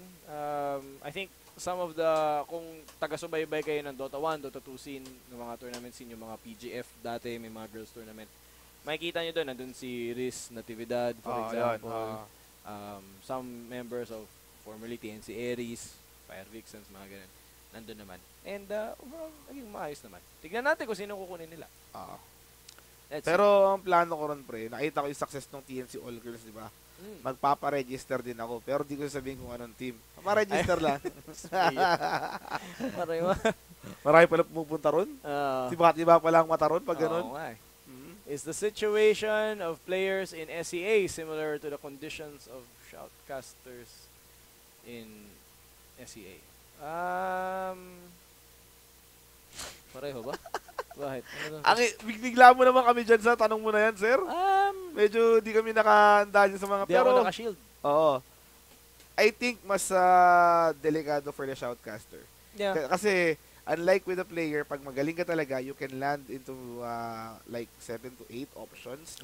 [SPEAKER 1] I think some of the, kung taga-subaybay kayo ng Dota 1, Dota 2 scene, ng mga tournament scene, yung mga PGF dati, may mga girls tournament, makikita nyo doon, nandun si Riz Natividad, for example. Some members of formerly TNC Aries, Fire Vixens, mga ganun. nandun naman. And overall, naging maayos naman. Tignan natin kung sino kukunin nila.
[SPEAKER 2] Pero ang plano ko ron, pre, nakita ko yung success ng TNC All Girls, di ba? Magpapa-register din ako, pero di ko sabihin kung anong team. Paparegister lang. Marami pala pumupunta ron. Tiba pa lang mata ron pag ganun.
[SPEAKER 1] Is the situation of players in SEA similar to the conditions of shoutcasters in SEA? Pareho ba? Bakit?
[SPEAKER 2] Bigla mo naman kami dyan sa tanong mo na yan, sir. Medyo di kami nakahanda dyan sa mga...
[SPEAKER 1] Di ako naka-shield.
[SPEAKER 2] Oo. I think mas delikado for the shoutcaster.
[SPEAKER 1] Yeah.
[SPEAKER 2] Kasi, unlike with a player, pag magaling ka talaga, you can land into like 7 to 8 options.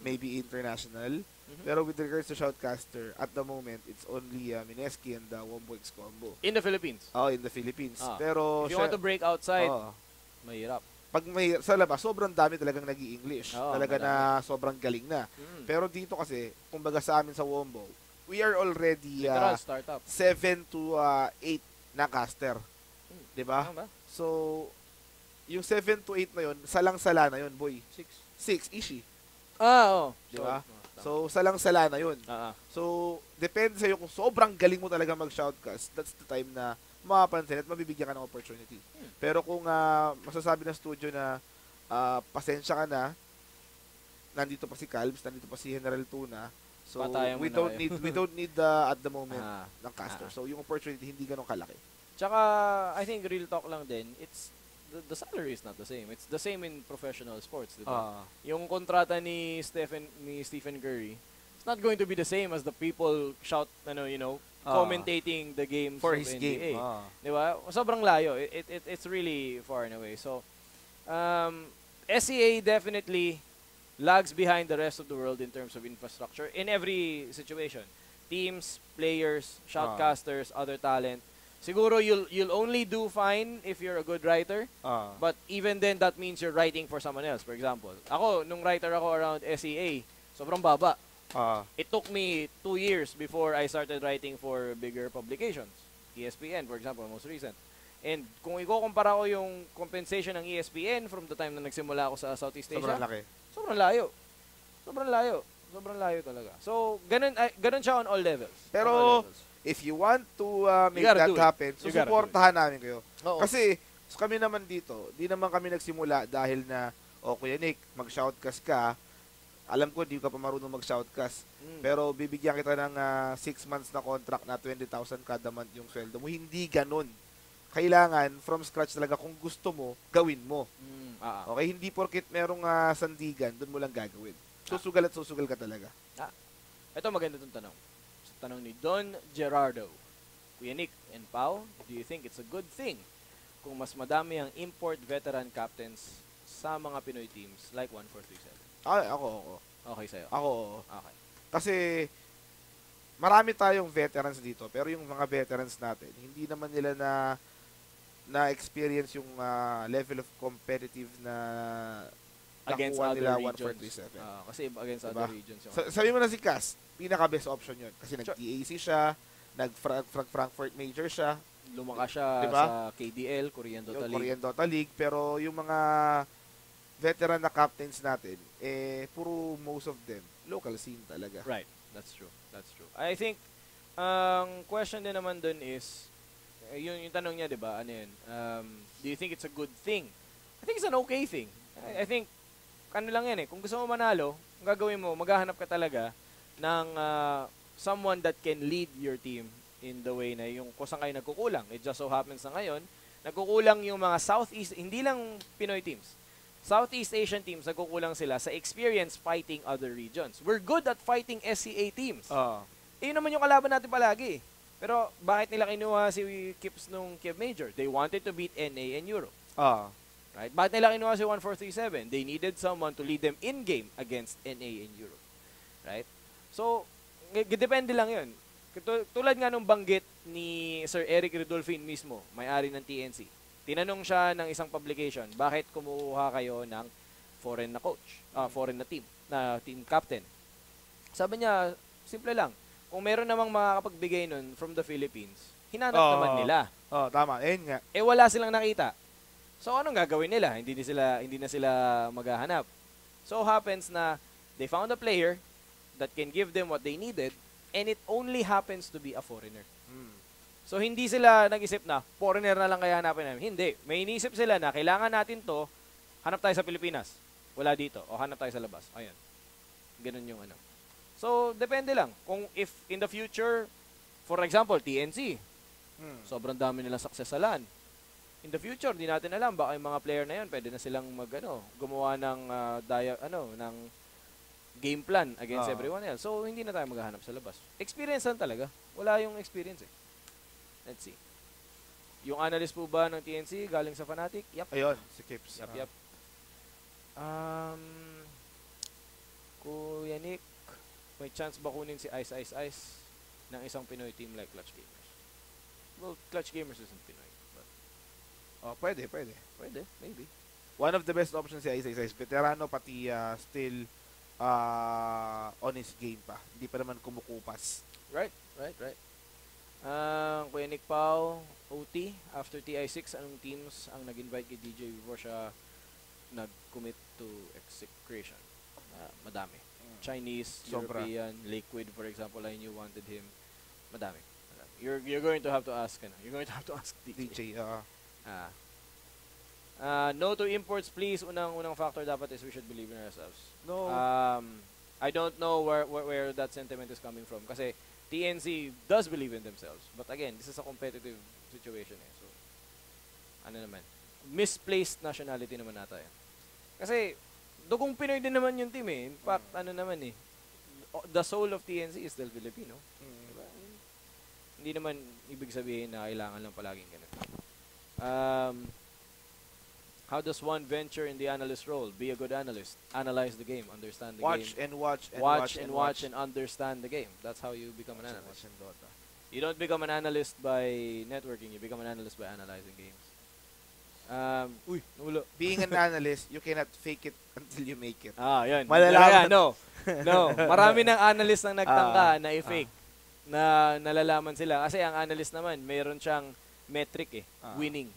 [SPEAKER 2] Maybe international. Pero with regards to shoutcaster, at the moment, it's only Mineski and Womboix combo.
[SPEAKER 1] In the Philippines?
[SPEAKER 2] In the Philippines. Pero
[SPEAKER 1] if you want to break outside, mahirap.
[SPEAKER 2] Pag may sa labas, sobrang dami talagang nag-i-English. Talaga na sobrang galing na. Pero dito kasi, kumbaga sa amin sa Wombo, we are already 7 to 8 na caster. Diba? So, yung 7 to 8 na yun, salang-sala na yun, boy. 6, easy. Diba? So, salang-sala na yun. So, depende sa'yo kung sobrang galing mo talaga mag-shoutcast, that's the time na mapapansin at mabibigyan ka ng opportunity. Pero kung masasabi ng studio na pasensya ka na, nandito pa si Calbs, nandito pa si General Tuna, so we don't need at the moment ng caster. So yung opportunity hindi ganun kalaki.
[SPEAKER 1] Tsaka I think real talk lang din, it's the salary is not the same. It's the same in professional sports, diba? Yung kontrata ni Stephen Curry, it's not going to be the same as the people shout, commentating the games
[SPEAKER 2] for
[SPEAKER 1] of
[SPEAKER 2] his
[SPEAKER 1] NBA.
[SPEAKER 2] game.
[SPEAKER 1] Diba? Sobrang layo. It's really far and away. So, SEA definitely lags behind the rest of the world in terms of infrastructure in every situation. Teams, players, shoutcasters, other talent. Siguro you'll only do fine if you're a good writer. But even then, that means you're writing for someone else. For example, ako, nung writer ako around SEA, sobrang baba. It took me 2 years before I started writing for bigger publications. ESPN, for example, most recent. And kung i-compare ko yung compensation ng ESPN from the time na nagsimula ako sa Southeast Asia,
[SPEAKER 2] sobrang laki.
[SPEAKER 1] Sobrang layo. Sobrang layo talaga. So, ganun siya on all levels.
[SPEAKER 2] Pero, if you want to make that happen, susuportahan namin kayo. Kasi, kami naman dito, di naman kami nagsimula dahil na, Kuya Nick, mag-shoutcast ka. Alam ko, di ka pa marunong mag-shoutcast. Pero bibigyan kita ng 6 months na contract na 20,000 kada month yung sweldo mo. Hindi ganun. Kailangan, from scratch talaga, kung gusto mo, gawin mo. Okay? Hindi porkit merong sandigan, doon mo lang gagawin. Susugal at susugal ka talaga.
[SPEAKER 1] Ito maganda itong tanong. Tanong ni Don Gerardo. Kuya Nick and Pao, do you think it's a good thing kung mas madami ang import veteran captains sa mga Pinoy teams like 1437?
[SPEAKER 2] Ako.
[SPEAKER 1] Okay sa'yo?
[SPEAKER 2] Ako.
[SPEAKER 1] Okay.
[SPEAKER 2] Kasi, marami tayong veterans dito, pero yung mga veterans natin, hindi naman nila na-experience yung level of competitive na
[SPEAKER 1] against
[SPEAKER 2] nakuha
[SPEAKER 1] other
[SPEAKER 2] nila
[SPEAKER 1] regions.
[SPEAKER 2] 1437.
[SPEAKER 1] Kasi against
[SPEAKER 2] diba?
[SPEAKER 1] other regions.
[SPEAKER 2] Sabi mo na si Cass, pinaka-best option yun. Kasi nag-TAC siya, nag-Frankfurt Major siya.
[SPEAKER 1] Lumaka siya
[SPEAKER 2] diba?
[SPEAKER 1] sa KDL, Korean Dota League.
[SPEAKER 2] Korean Dota League. Pero yung mga veteran na captains natin, puro most of them, local scene talaga.
[SPEAKER 1] Right. That's true. I think, ang question din naman dun is, yung tanong niya, di ba, ano yun, do you think it's a good thing? I think it's an okay thing. I think, ano lang yan kung gusto mo manalo, ang gagawin mo, maghahanap ka talaga ng someone that can lead your team in the way na yung kung saan kayo nagkukulang. It just so happens na ngayon, nagkukulang yung mga Southeast, hindi lang Pinoy teams, Southeast Asian teams, nagkukulang sila sa experience fighting other regions. We're good at fighting SCA teams. Yun naman yung kalaban natin palagi. Pero bakit nila kinuha si Kips nung Kiev Major? They wanted to beat NA and Europe. Right? Bakit nila kinuha si 1437? They needed someone to lead them in-game against NA and Europe. Right? So, depende lang yun. Tulad nga nung banggit ni Sir Eric Ridolfin mismo, may-ari ng TNC. Tinanong siya ng isang publication, bakit kumuha kayo ng foreign na coach, foreign na team captain? Sabi niya, simple lang. Kung meron namang makakapagbigay nun from the Philippines, hinanap naman nila.
[SPEAKER 2] Oh, tama. Ayun nga.
[SPEAKER 1] Eh wala silang nakita. So anong gagawin nila? Hindi na sila maghahanap. So happens na they found a player that can give them what they needed, and it only happens to be a foreigner. So hindi sila nag-isip na foreigner na lang kaya hanapin namin. Hindi. May inisip sila na kailangan natin to, hanap tayo sa Pilipinas. Wala dito. O hanap tayo sa labas. Ayun. Ganun yung ano. So depende lang. Kung if in the future, for example, TNC, sobrang dami nilang success sa LAN. In the future, di natin alam baka yung mga player na yun pwede na silang gumawa ng ng game plan against everyone else. So hindi na tayo maghahanap sa labas. Experience lang talaga. Wala yung experience eh. Let's see. Yung analyst po ba ng TNC galing sa Fnatic? Yep.
[SPEAKER 2] Ayun, si Kips.
[SPEAKER 1] Yep. Kuya Nick, may chance ba kunin si Ice ng isang Pinoy team like Clutch Gamers? Well, Clutch Gamers isn't Pinoy.
[SPEAKER 2] Pwede,
[SPEAKER 1] Maybe.
[SPEAKER 2] One of the best options si Ice. Veterano, pati still on his game pa. Hindi pa naman kumukupas.
[SPEAKER 1] Right. Kuya Nick Pao, OT, after TI6, anong teams ang nag-invite kay DJ before siya nag-commit to execration? Madami. Chinese,
[SPEAKER 2] Sobra.
[SPEAKER 1] European, Liquid, for example, I knew wanted him. Madami. You're going to have to ask, You're going to have to ask DJ. No to imports, please. Unang factor dapat is we should believe in ourselves.
[SPEAKER 2] No.
[SPEAKER 1] I don't know where that sentiment is coming from. Kasi TNC does believe in themselves. But again, this is a competitive situation. So, misplaced nationality naman nata yan. Kasi, dugong Pinoy din naman yung team eh. In fact, the soul of TNC is still Filipino. Diba? Hindi naman ibig sabihin na kailangan lang palaging ganito. How does one venture in the analyst role? Be a good analyst. Analyze the game. Understand the game. Watch and understand the game. That's how you become an analyst. You don't become an analyst by networking. You become an analyst by analyzing games.
[SPEAKER 2] Being an analyst, you cannot fake it until you make it.
[SPEAKER 1] Yan.
[SPEAKER 2] Malalaman.
[SPEAKER 1] No. Marami ng analyst ang nagtangka na i-fake. Na nalalaman sila. Kasi ang analyst naman, mayroon siyang metric winning.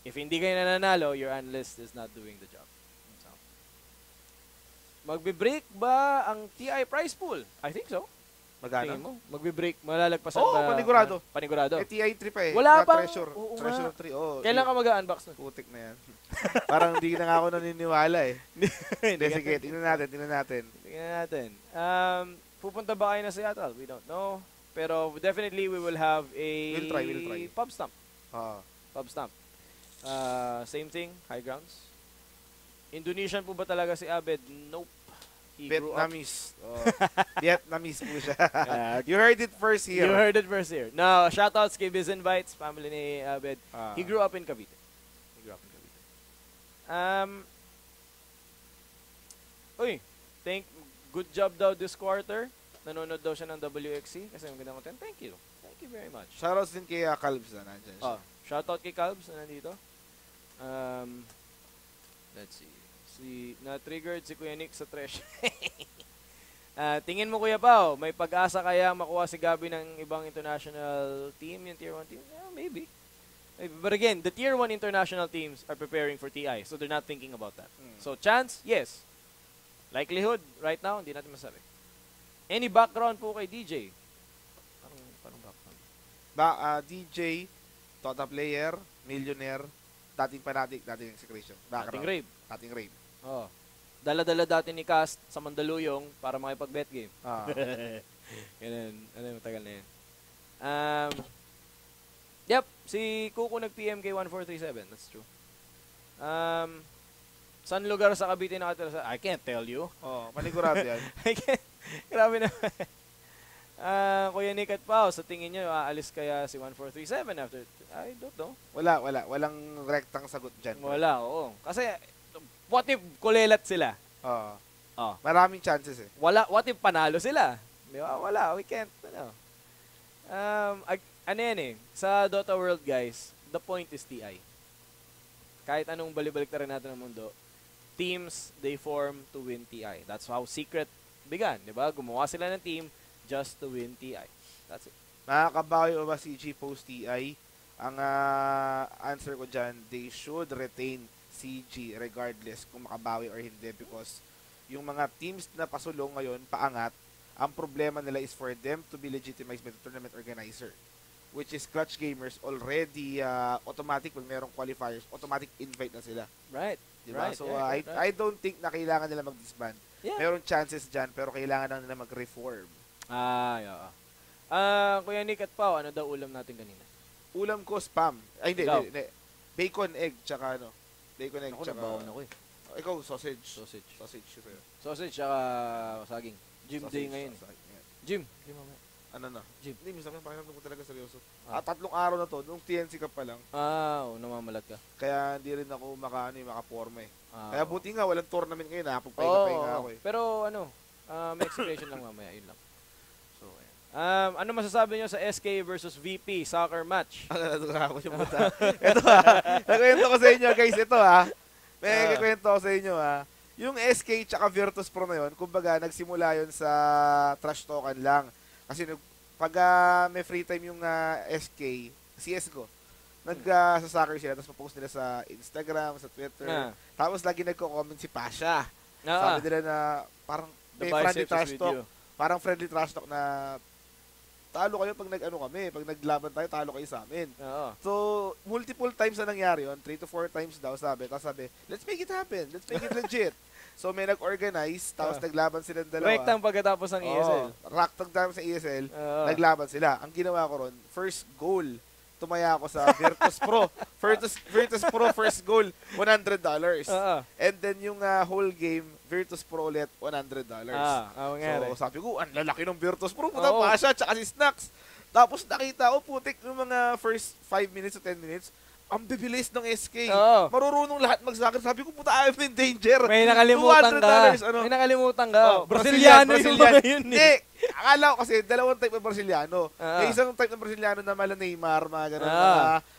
[SPEAKER 1] If hindi kayo nananalo, your analyst is not doing the job. So, magbe-break ba ang TI prize pool? I think so.
[SPEAKER 2] Magana?
[SPEAKER 1] Tingin mo? Magbe-break, malalagpasan ba?
[SPEAKER 2] Panigurado.
[SPEAKER 1] Panigurado.
[SPEAKER 2] TI 3 pa eh.
[SPEAKER 1] Wala pa.
[SPEAKER 2] Treasure 3.
[SPEAKER 1] Kailan ka mag-unbox nun?
[SPEAKER 2] Putik na yan. Parang hindi na nga ako naniniwala eh. Sige, tingnan natin.
[SPEAKER 1] Pupunta ba kayo na Seattle? We don't know. Pero definitely we will have a
[SPEAKER 2] We'll try.
[SPEAKER 1] pub stamp. Pub stamp. Same thing, high grounds. Indonesian po ba talaga si Abed? Nope.
[SPEAKER 2] Vietnamese. Vietnamese po siya. You heard it first here.
[SPEAKER 1] No, shoutouts kay Biz Invites, family ni Abed. He grew up in Cavite. Good job daw this quarter. Nanonood daw siya ng WXC kasi magandang content. Thank you very much.
[SPEAKER 2] Shoutouts din kay Calbs na nandyan siya.
[SPEAKER 1] Shoutout kay Calbs na nandito. Let's see. Na-triggered si Kuya Nick sa trash. Tingin mo Kuya Pao, may pag-asa kaya makuha si Gabi ng ibang international team, yung Tier 1 team? Yeah, maybe. But again, the Tier 1 international teams are preparing for TI, so they're not thinking about that. So chance, yes. Likelihood, right now, hindi natin masabi. Any background po kay DJ? Parang background.
[SPEAKER 2] DJ, Tota player, millionaire, dating Fnatic, dating execution. Dating rave.
[SPEAKER 1] Dala-dala dati ni Cast sa Mandaluyong para makipag-bet game. Ganun. Matagal na yan. Yep, si Kuko nag-PM kay 1437. That's true. Saan lugar sa Cavite nakatira sa... I can't tell you.
[SPEAKER 2] Manigurado yan.
[SPEAKER 1] Grabe na. Kuya Nick at Pao, sa tingin nyo, aalis kaya si 1437 after... I don't know.
[SPEAKER 2] Wala. Walang rektang sagot dyan.
[SPEAKER 1] Wala, oo. Kasi, what if kulelat sila?
[SPEAKER 2] Maraming chances eh.
[SPEAKER 1] What if panalo sila? Di ba? Wala. We can't, sa Dota World, guys, the point is TI. Kahit anong balibalik na rin natin ng mundo, teams, they form to win TI. That's how Secret began, di ba? Gumawa sila ng team just to win TI. That's it.
[SPEAKER 2] Nakakabawi o ba si G post TI? Ang answer ko dyan, they should retain CG regardless kung makabawi or hindi because yung mga teams na pasulong ngayon, paangat, ang problema nila is for them to be legitimized by the tournament organizer, which is Clutch Gamers already automatic when merong qualifiers, automatic invite na sila.
[SPEAKER 1] Right.
[SPEAKER 2] Diba?
[SPEAKER 1] Right,
[SPEAKER 2] So
[SPEAKER 1] right.
[SPEAKER 2] I don't think na kailangan nila mag-disband.
[SPEAKER 1] Yeah.
[SPEAKER 2] Meron chances dyan pero kailangan lang nila mag-reform.
[SPEAKER 1] Yeah. Kuya Nick at Pao, ano daw ulam natin kanina?
[SPEAKER 2] Ulam ko spam. Ay, hindi. Bacon, egg, tsaka ano. Bacon, egg,
[SPEAKER 1] Ako,
[SPEAKER 2] tsaka...
[SPEAKER 1] nabawan ako eh.
[SPEAKER 2] Ikaw, sausage.
[SPEAKER 1] Sausage.
[SPEAKER 2] Sausage. Sa'yo.
[SPEAKER 1] Sausage, tsaka saging. Gym
[SPEAKER 2] Sausage,
[SPEAKER 1] day ngayon. Gym. Mamaya.
[SPEAKER 2] Ano na?
[SPEAKER 1] Gym.
[SPEAKER 2] Hindi, minsan pakiramdam ko talaga seryoso. 3 araw na to, nung TNC ka pa lang.
[SPEAKER 1] Namamalat ka.
[SPEAKER 2] Kaya hindi rin ako makaporma eh. Kaya
[SPEAKER 1] Oo.
[SPEAKER 2] buti nga, walang tournament ngayon. Napagpahinga-pahinga ako eh.
[SPEAKER 1] Pero may explanation lang mamaya. Yun lang. So, ayan. Ano masasabi nyo sa SK versus VP soccer match?
[SPEAKER 2] Ako yung buta. Ito nagkwento ko sa inyo guys, ito may kikwento ko sa inyo Yung SK tsaka Virtus Pro na yun, kumbaga nagsimula yun sa trash talkan lang. Kasi pag may free time yung SK, CSGO, sa soccer sila, tapos mapost nila sa Instagram, sa Twitter. Tapos lagi nagko-comment si Pasha. Sabi nila na parang may friendly trash talk. Parang friendly trash talk na talo kayo pag pag naglaban tayo, talo kayo sa amin. So, multiple times na nangyari yun. 3 to 4 times daw sabi. Tapos sabi, let's make it happen. Let's make it legit. So, may nag-organize. Tapos naglaban silang dalawa.
[SPEAKER 1] Rectang pagkatapos ng ESL.
[SPEAKER 2] Rectang time sa ESL. Naglaban sila. Ang ginawa ko ron, first goal. Tumaya ako sa Virtus Pro. Virtus Pro first goal, $100. And then yung whole game, Virtus Pro ulit, $100. So sabi ko, ang lalaki ng Virtus Pro. Puta pa siya, tsaka si Snacks. Tapos nakita ko, putik, yung mga first 5 minutes to 10 minutes, ang bibilis ng SK. Marurunong lahat mag-soccer. Sabi ko, puta, I'm in danger.
[SPEAKER 1] May nakalimutan ka. May nakalimutan ka. Brasiliano yung mga yun eh.
[SPEAKER 2] Hindi. Akala ko kasi, dalawang type ng Brasiliano. May isang type ng Brasiliano na mala Neymar, mga gano'n.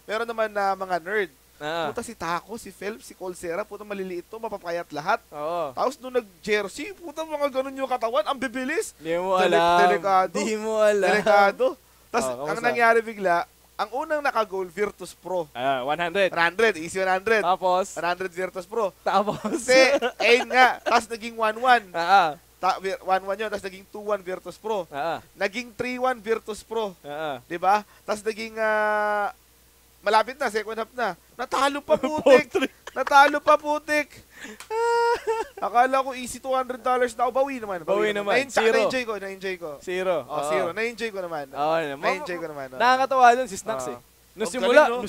[SPEAKER 2] Meron naman na mga nerd. Puta si Taco, si Phelps, si Colsera, puta maliliit to, mapapayat lahat. Tapos nung nag-jersey, puta mga gano'n yung katawan, ang bibilis.
[SPEAKER 1] Di mo alam.
[SPEAKER 2] Delikado.
[SPEAKER 1] Di mo alam.
[SPEAKER 2] Delikado. Tapos ang nangyari bigla, ang unang naka-goal, Virtus Pro.
[SPEAKER 1] 100.
[SPEAKER 2] 100, easy 100.
[SPEAKER 1] Tapos?
[SPEAKER 2] 100 Virtus Pro.
[SPEAKER 1] Tapos?
[SPEAKER 2] Kasi, ayun nga, tapos naging 1-1. 1-1 yun, tapos naging 2-1 Virtus Pro. Naging 3-1 Virtus Pro. Diba? Tapos naging, malapit na, second half na. Natalo pa putik. Natalo pa putik. Akala ko easy $200 na ako. Bawi naman.
[SPEAKER 1] Zero.
[SPEAKER 2] Na-enjoy ko.
[SPEAKER 1] Zero.
[SPEAKER 2] Zero. Na-enjoy ko naman. Na-enjoy ko naman.
[SPEAKER 1] Nakakatawa dun si Snacks eh. Nung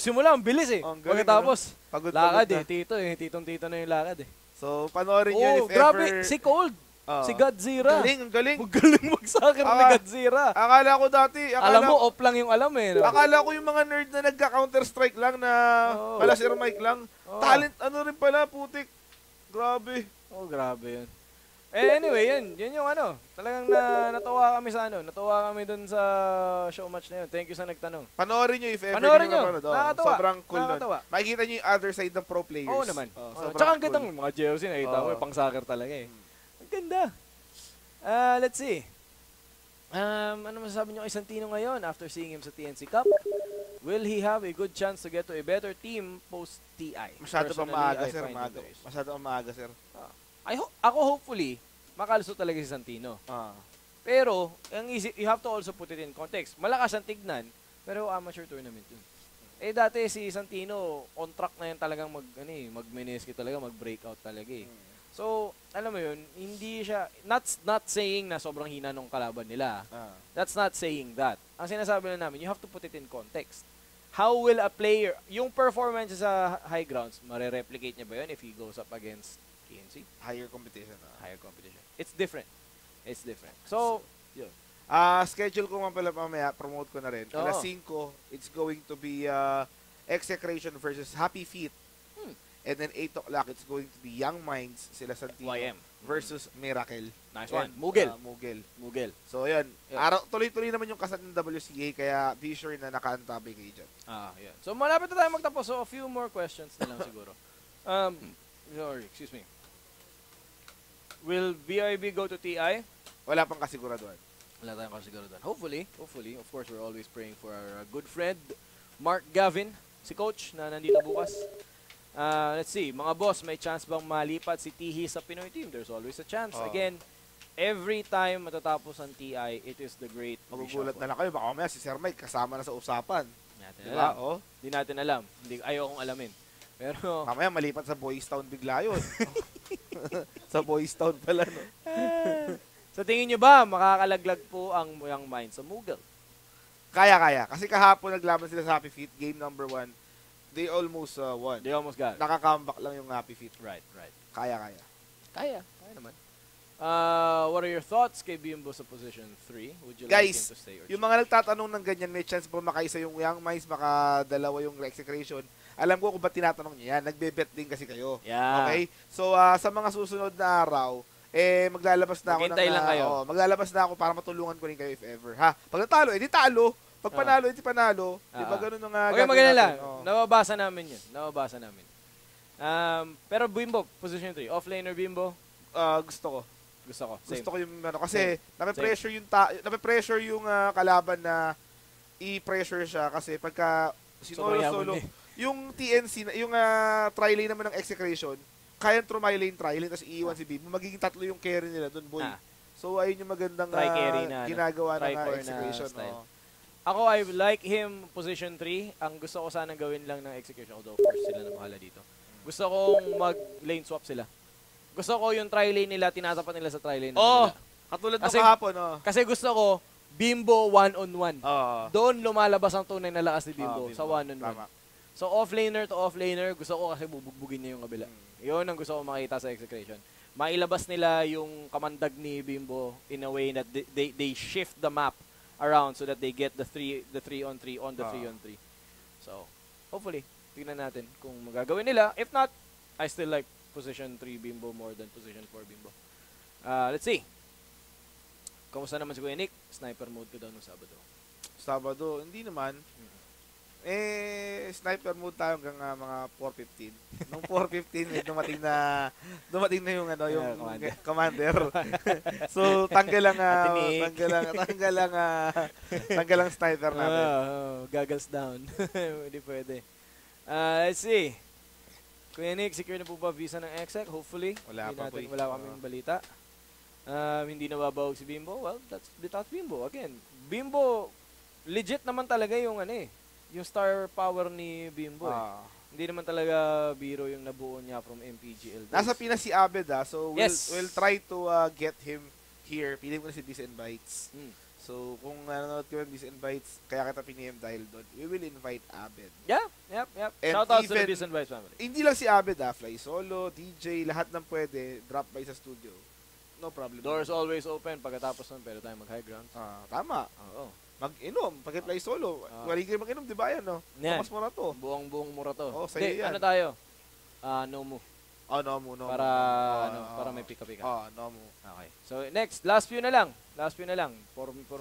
[SPEAKER 1] simula, ang bilis eh. Pagkatapos, lakad eh. Titong-tito na yung lakad eh.
[SPEAKER 2] So, panoorin nyo if
[SPEAKER 1] grabe.
[SPEAKER 2] ever...
[SPEAKER 1] Si Cold. Si Godzilla.
[SPEAKER 2] Ang galing.
[SPEAKER 1] Magaling mag-soccer ni Godzilla.
[SPEAKER 2] Akala ko dati...
[SPEAKER 1] Alam mo, off lang yung alam eh. No?
[SPEAKER 2] Akala ko yung mga nerd na nagka-counter-strike lang na pala Sir Mike lang. Talent, rin pala, putik. Grabe.
[SPEAKER 1] Grabe yun. Anyway, yun yung talagang natawa kami sa natawa kami dun sa show match na yun. Thank you sa nagtanong.
[SPEAKER 2] Panoorin nyo if ever
[SPEAKER 1] Panoorin nyo.
[SPEAKER 2] Nakakatawa. Sobrang cool nun. Makikita nyo yung other side ng pro players.
[SPEAKER 1] Oo naman. Tsaka ang gandang mga jersey, nakita mo, pang soccer talaga eh. Ang ganda. Let's see. Ano masasabi nyo kay Santino ngayon after seeing him sa TNC Cup? Will he have a good chance to get to a better team post-TI?
[SPEAKER 2] Masyado pa maaga, sir. Masyado pa maaga, sir.
[SPEAKER 1] Ako hopefully, makalusot talaga si Santino. Pero, you have to also put it in context. Malakas ang tignan, pero amateur tournament yun. Dati si Santino, on track na yun talagang mag-menisky talaga, mag-breakout talaga eh. So, alam mo yun, hindi siya, not saying na sobrang hina nung kalaban nila. That's not saying that. Ang sinasabi na namin, you have to put it in context. How will a player, yung performance sa high grounds, mare-replicate niya ba yun if he goes up against KNC?
[SPEAKER 2] Higher competition.
[SPEAKER 1] Higher competition. It's different. So,
[SPEAKER 2] yun. Schedule ko nga pala mamaya, promote ko na rin. Alas 5, it's going to be Execration versus Happy Feet. And then 8 o'clock, it's going to be Young Minds, sila Santino, versus Miracle.
[SPEAKER 1] Nice one. Mugel.
[SPEAKER 2] So, yun. Tuloy-tuloy naman yung kasat ng WCA, kaya be sure na nakaantabay kayo dyan.
[SPEAKER 1] Yun. So, malapit na tayo magtapos. So, a few more questions na lang siguro. Sorry, excuse me. Will BIB go to TI?
[SPEAKER 2] Wala pang kasiguraduhan.
[SPEAKER 1] Wala tayong kasiguraduhan. Hopefully. Of course, we're always praying for our good friend Mark Gavin, si coach na nandito bukas. Let's see, mga boss, may chance bang malipat si Tihi sa Pinoy team? There's always a chance. Again, every time matatapos ang TI, it is the great
[SPEAKER 2] Magugulat na lang kayo. Baka mamaya si Sir Mike kasama na sa usapan.
[SPEAKER 1] Diba? Di natin alam. Ayokong alamin. Pero
[SPEAKER 2] mamaya malipat sa Boys Town bigla yun. Sa Boys Town pala, no?
[SPEAKER 1] Sa tingin nyo ba, makakalaglag po ang Young Minds sa Mughal?
[SPEAKER 2] Kaya. Kasi kahapon naglaban sila sa Happy Feet, game number 1. They almost won.
[SPEAKER 1] They almost got it.
[SPEAKER 2] Nakakambak lang yung Happy Feet.
[SPEAKER 1] Right.
[SPEAKER 2] Kaya.
[SPEAKER 1] Kaya naman. What are your thoughts kay Bimbo sa position 3? Would you
[SPEAKER 2] Guys,
[SPEAKER 1] like him to stay or
[SPEAKER 2] yung mga nagtatanong ng ganyan, may chance po makaisa yung Young Minds, makadalawa yung execution. Alam ko kung ba't tinatanong niya yan. Nagbe-bet din kasi kayo.
[SPEAKER 1] Yeah.
[SPEAKER 2] Okay? So, sa mga susunod na araw, maglalabas na ako
[SPEAKER 1] lang kayo.
[SPEAKER 2] Maglalabas na ako para matulungan ko rin kayo if ever. Ha? Pag natalo, edi talo. Pag panalo, edi panalo. Diba ganun nga
[SPEAKER 1] okay, maganda lang. Nababasa namin yun. Pero Bimbo, position 3. Offlaner Bimbo?
[SPEAKER 2] Gusto ko.
[SPEAKER 1] Same.
[SPEAKER 2] Gusto ko yung kasi nape-pressure yung kalaban na i-pressure siya kasi pagka solo yung TNC yung tri-lane naman ng execution, kaya tri-lane tapos iiwan si Bimbo, magiging tatlo yung carry nila doon, boy. So ayun yung magandang ginagawa ng execution. Ako,
[SPEAKER 1] I like him position 3. Ang gusto ko sanang gawin lang ng execution, although of course sila na bahala dito. Gusto kong mag-lane swap sila. Gusto ko yung tri-lane nila, tinatapat nila sa tri-lane.
[SPEAKER 2] Katulad ng kahapon.
[SPEAKER 1] Kasi gusto ko, Bimbo one-on-one. Doon lumalabas ang tunay na lakas ni Bimbo, sa one-on-one. So offlaner to offlaner, gusto ko kasi bubugbugin niya yung kabila. Yun ang gusto ko makita sa execution. Mailabas nila yung kamandag ni Bimbo in a way that they shift the map around so that they get the 3-on-3 on the 3-on-3. So, hopefully, tingnan natin kung magagawin nila. If not, I still like position 3 Bimbo more than position 4 Bimbo. Let's see. Kamusta naman si Kuya Nick? Sniper mode ko daw nung
[SPEAKER 2] Sabado, hindi naman. Sniper mode tayo hanggang mga 4:15. Nung 4:15 dumating na yung yung commander. So tanggal lang sniper natin.
[SPEAKER 1] Goggles down. Hindi pwede. Let's see. Kuya Nick, secure na po ba visa ng exec? Hopefully. Wala kaming balita. Hindi nababawag si Bimbo. Well, that's Bimbo. Again, Bimbo, legit naman talaga yung yung star power ni Bimbo. Hindi naman talaga biro yung nabuo niya from MPGL.
[SPEAKER 2] Nasa Pinas si Abed so we'll try to get him here. Pili ko na si Disband Bites. So kung nanonood ko ng Disband Bites, kaya kita piniem dahil doon. We will invite Abed.
[SPEAKER 1] Yep. Shout out to the Disband Bites family.
[SPEAKER 2] Hindi lang si Abed Fly solo, DJ, lahat ng pwede, drop by sa studio. No problem.
[SPEAKER 1] Doors always open pagkatapos nun, pero tayo mag-high ground.
[SPEAKER 2] Tama. Oo. Mag-inom, pag-play solo. Wali kayo mag-inom, di ba yan, no? Mas mura to.
[SPEAKER 1] Buong mura to.
[SPEAKER 2] Sa'yo yan.
[SPEAKER 1] Ano tayo? Nomu.
[SPEAKER 2] Nomu.
[SPEAKER 1] Para may pika-pika.
[SPEAKER 2] Nomu.
[SPEAKER 1] Okay. So, next. Last few na lang. 4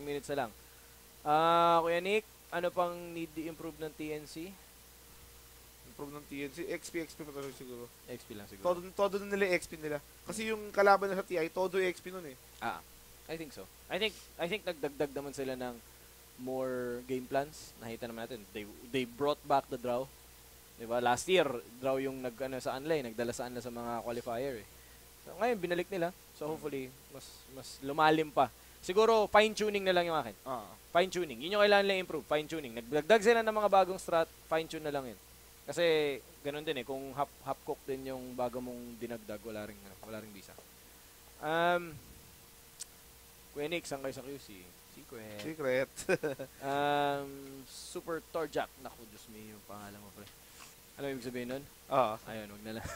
[SPEAKER 1] minutes na lang. Kuya Nick, ano pang need i-improve ng TNC?
[SPEAKER 2] XP pa talaga siguro.
[SPEAKER 1] XP lang siguro.
[SPEAKER 2] Todo na nila XP nila. Kasi yung kalaban na sa TI, todo XP nun eh.
[SPEAKER 1] I think so. I think nagdagdag naman sila ng more game plans. Nakita naman natin. They brought back the draw. Diba? Last year, draw yung sa online, nagdala sa sa mga qualifier eh. So, ngayon, binalik nila. So, hopefully, mas lumalim pa. Siguro, fine-tuning na lang yung akin. Fine-tuning. Yun yung kailangan lang improve. Fine-tuning. Nagdagdag sila ng mga bagong strat, fine-tune na lang yun. Kasi, ganun din kung half-cook din yung bago mong dinagdag, wala ring visa. Kuya Nick, saan kayo sa QC? Secret. Super Torjak. Naku, Diyos me, yung pangalan mo, pre. Ano ibig sabihin nun? Ayun, wag na lang.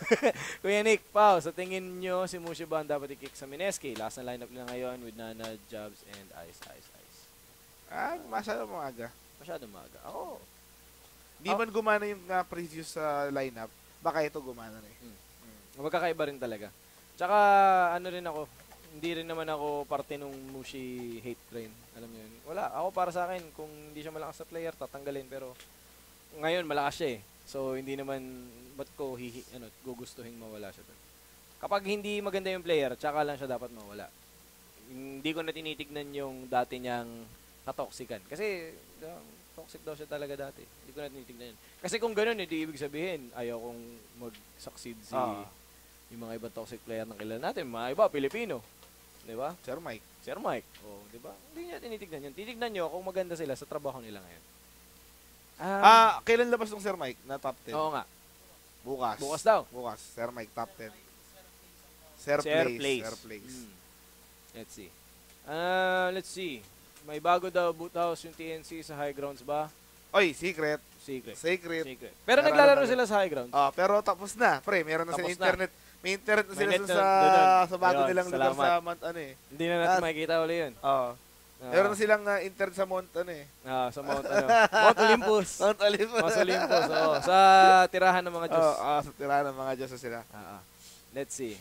[SPEAKER 1] Kuya Nick, Pao, sa tingin nyo, si Mushiban dapat i-kick sa Mineski. Last na lineup nila ngayon with Nana, Jobs, and Ice.
[SPEAKER 2] Masyado maaga.
[SPEAKER 1] Ako.
[SPEAKER 2] Di man gumana yung previous lineup, baka ito gumana na eh.
[SPEAKER 1] Magkakaiba rin talaga. Tsaka, rin ako, hindi rin naman ako parte nung Mushi hate train. Alam niyo yun. Wala. Ako para sa akin, kung hindi siya malakas sa player, tatanggalin. Pero ngayon, malakas siya eh. So, hindi naman, ba't ko gugustuhin mawala siya doon. Kapag hindi maganda yung player, tsaka lang siya dapat mawala. Hindi ko na tinitignan yung dati niyang katoksikan. Kasi, Toxic daw siya talaga dati. Hindi ko na tinitignan yun. Kasi kung ganun, hindi ibig sabihin, ayaw kong mag-succeed yung mga ibang toxic player ng kilala natin. Mga iba, Pilipino. Di ba?
[SPEAKER 2] Sir Mike.
[SPEAKER 1] Sir Mike. Oh, di ba? Hindi niya tinitignan yun. Titignan nyo kung maganda sila sa trabaho nila ngayon.
[SPEAKER 2] Kailan labas ng Sir Mike na top 10?
[SPEAKER 1] Oo nga.
[SPEAKER 2] Bukas.
[SPEAKER 1] Bukas daw.
[SPEAKER 2] Bukas. Sir Mike, top 10. Sir Place.
[SPEAKER 1] Let's see. Let's see. May bago daw boot house yung TNC sa high grounds ba?
[SPEAKER 2] Oy, secret.
[SPEAKER 1] Secret. Pero naglalaro sila sa high grounds.
[SPEAKER 2] Pero tapos na, pre. Meron na sila internet. May internet na sila sa bago nilang lugar sa Mount
[SPEAKER 1] Hindi na natin makikita uli yun.
[SPEAKER 2] Meron na silang internet sa Mount
[SPEAKER 1] sa Mount Mount Olympus.
[SPEAKER 2] Mount Olympus.
[SPEAKER 1] Sa tirahan ng mga Diyos.
[SPEAKER 2] Sa tirahan ng mga Diyos na sila.
[SPEAKER 1] Let's see.